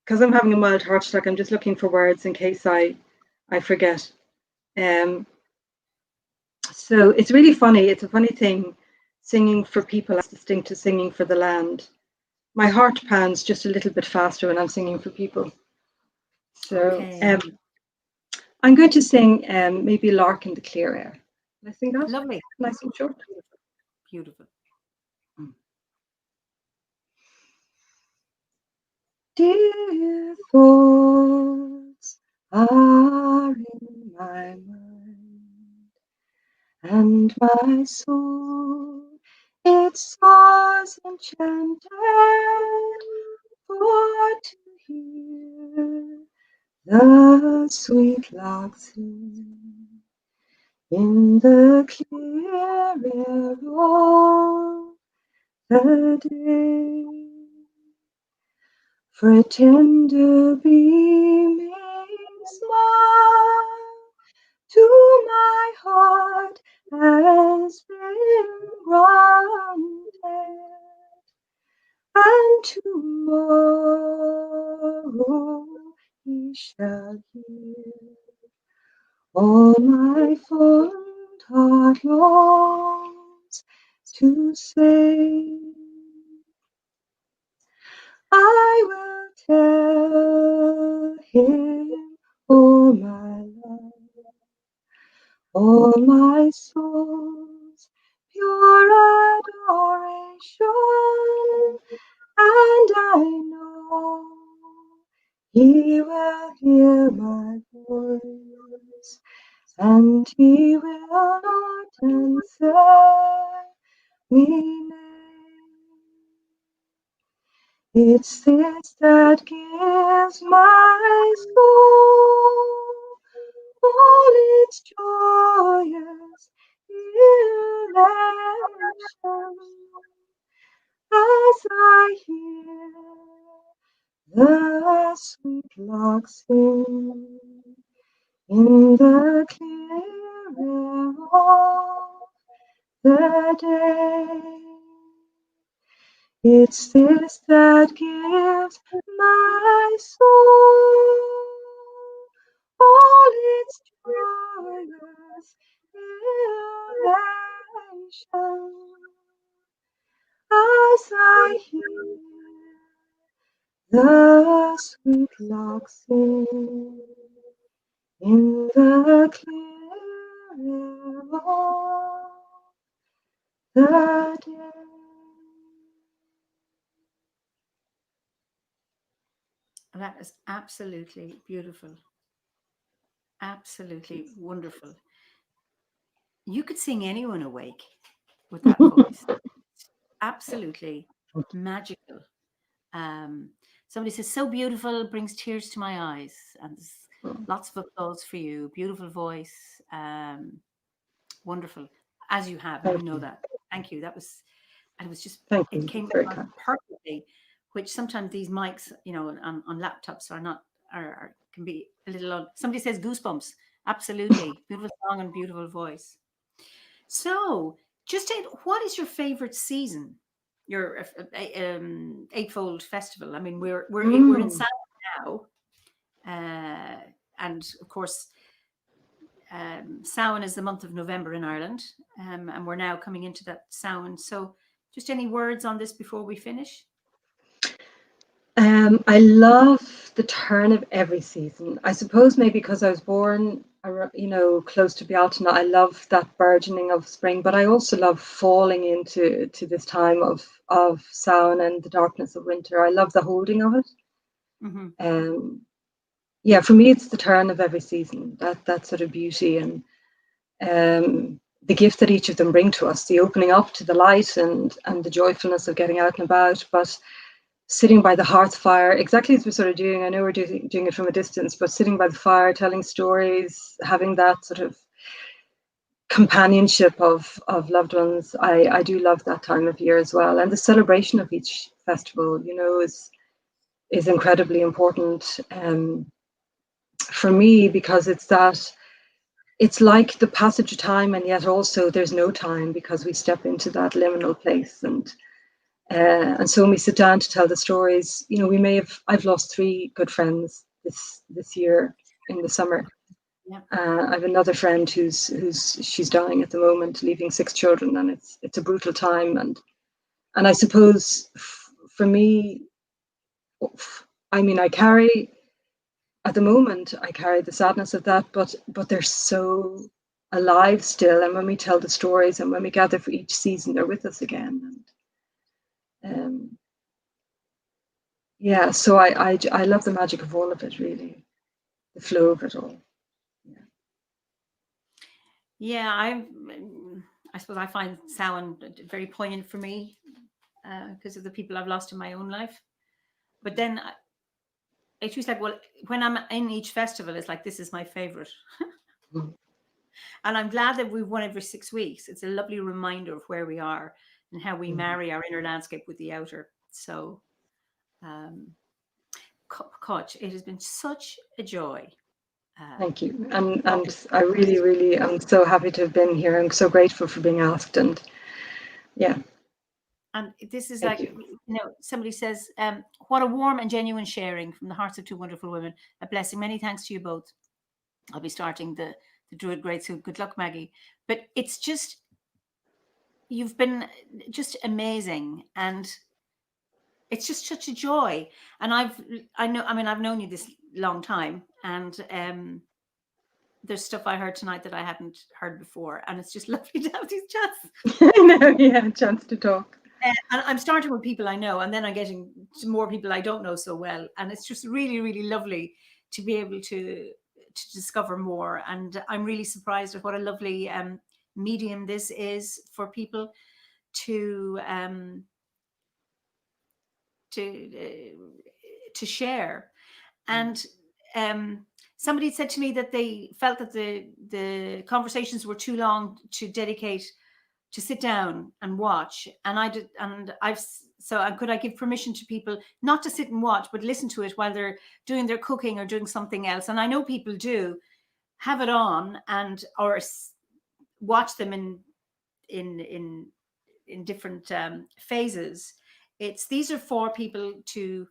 [SPEAKER 2] Because I'm having a mild heart attack, I'm just looking for words in case I forget. So it's really funny. It's a funny thing, singing for people as distinct to singing for the land. My heart pounds just a little bit faster when I'm singing for people. So
[SPEAKER 1] Okay.
[SPEAKER 2] I'm going to sing maybe Lark in the Clear Air. Can I sing that?
[SPEAKER 1] Lovely.
[SPEAKER 2] Nice and short.
[SPEAKER 1] Beautiful.
[SPEAKER 2] Dear thoughts are in my mind, and my soul, it soars enchanted for to hear the sweet lark sing in the clear air of the day. For a tender beaming smile to my heart has been granted, and tomorrow he shall hear all my fond heart longs to say. I will tell him all my love, all my soul's pure adoration, and I know he will hear my voice, and he will not answer me nay. It's this that gives my soul all its joyous elation, as I hear the sweet lark sing in the clear of the day. It's this that gives my soul all its joyous elation as I hear the sweet lark sing in the clear air of the day.
[SPEAKER 1] That is absolutely beautiful. Absolutely wonderful. You could sing anyone awake with that voice. Absolutely magical. Somebody says, so beautiful, brings tears to my eyes. And there's lots of applause for you. Beautiful voice. Wonderful. As you have, and you know that. Thank you. That was, and it was just, it came across perfectly, which sometimes these mics, you know, on laptops are not, can be a little odd. Somebody says goosebumps. Absolutely. Beautiful song and beautiful voice. So, just what is your favorite season? Your Eightfold Festival. I mean, we're in Samhain now, and of course, Samhain is the month of November in Ireland, and we're now coming into that Samhain. So, just any words on this before we finish?
[SPEAKER 2] I love the turn of every season. I suppose maybe because I was born, you know, close to Bealtaine, I love that burgeoning of spring. But I also love falling into this time of Samhain and the darkness of winter. I love the holding of it.
[SPEAKER 1] Mm-hmm.
[SPEAKER 2] Yeah, for me, it's the turn of every season. That sort of beauty and the gift that each of them bring to us, the opening up to the light and the joyfulness of getting out and about. But sitting by the hearth fire, exactly as we're sort of doing, I know we're doing it from a distance, but sitting by the fire, telling stories, having that sort of companionship of loved ones, I do love that time of year as well. And the celebration of each festival, you know, is incredibly important for me, because it's like the passage of time, and yet also there's no time, because we step into that liminal place. And so when we sit down to tell the stories, you know, I've lost 3 good friends this year in the summer.
[SPEAKER 1] Yeah.
[SPEAKER 2] I have another friend she's dying at the moment, leaving 6 children, and it's a brutal time. And I suppose for me, I mean, at the moment I carry the sadness of that, but they're so alive still. And when we tell the stories and when we gather for each season, they're with us again. And yeah, so I love the magic of all of it, really, the flow of it all.
[SPEAKER 1] Yeah, I suppose I find Samhain very poignant for me because of the people I've lost in my own life. But then it's just like, well, when I'm in each festival, it's like, this is my favorite. And I'm glad that we've one every 6 weeks. It's a lovely reminder of where we are and how we marry our inner landscape with the outer. So, Cáit, it has been such a joy.
[SPEAKER 2] Thank you. And I really, really am so happy to have been here. I'm so grateful for being asked. And yeah.
[SPEAKER 1] And this is like, you know, somebody says, what a warm and genuine sharing from the hearts of 2 wonderful women. A blessing. Many thanks to you both. I'll be starting the Druid grade soon. Good luck, Maggie. But it's just, you've been just amazing. And it's just such a joy. And I've known you this long time. And there's stuff I heard tonight that I hadn't heard before. And it's just lovely to have these chats.
[SPEAKER 2] I know, yeah, chance to talk.
[SPEAKER 1] And I'm starting with people I know, and then I'm getting to more people I don't know so well. And it's just really, really lovely to be able to discover more. And I'm really surprised at what a lovely medium this is for people to share. And somebody said to me that they felt that the conversations were too long to dedicate to sit down and watch. And I did, and could I give permission to people not to sit and watch, but listen to it while they're doing their cooking or doing something else? And I know people do have it on, or watch them in different phases. These are for people to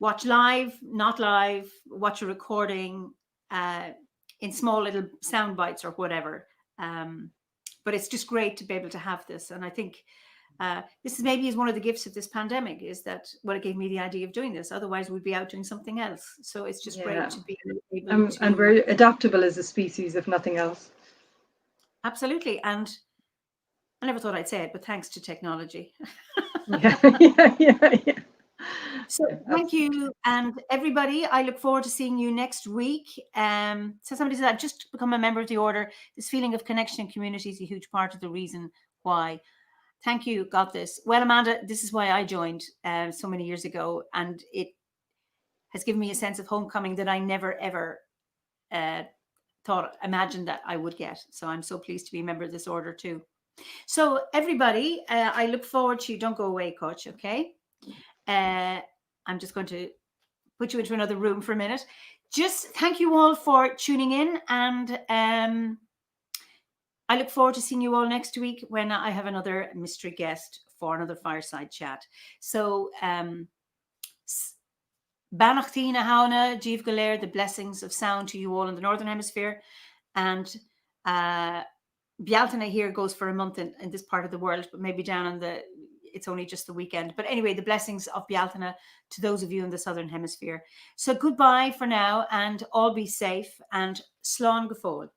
[SPEAKER 1] watch live, not live, watch a recording in small little sound bites or whatever. But it's just great to be able to have this. And I think this is maybe one of the gifts of this pandemic, is that it gave me the idea of doing this. Otherwise, we'd be out doing something else. So it's just great to be able to.
[SPEAKER 2] And we're adaptable as a species, if nothing else.
[SPEAKER 1] Absolutely. And I never thought I'd say it, but thanks to technology.
[SPEAKER 2] Yeah.
[SPEAKER 1] So thank you, and everybody. I look forward to seeing you next week. So somebody said, I've just become a member of the order. This feeling of connection and community is a huge part of the reason why. Thank you. Got this. Well, Amanda, this is why I joined so many years ago, and it has given me a sense of homecoming that I never ever imagined that I would get. So I'm so pleased to be a member of this order too. So everybody, I look forward to you. Don't go away, Coach. Okay. I'm just going to put you into another room for a minute. Just thank you all for tuning in, and I look forward to seeing you all next week when I have another mystery guest for another fireside chat. So Banachtina Hauna, Jeev Galer, the blessings of sound to you all in the Northern Hemisphere. And Bealtaine here goes for a month in this part of the world, but maybe down on it's only just the weekend. But anyway, the blessings of Bealtaine to those of you in the Southern Hemisphere. So goodbye for now, and all be safe, and slán go fóill.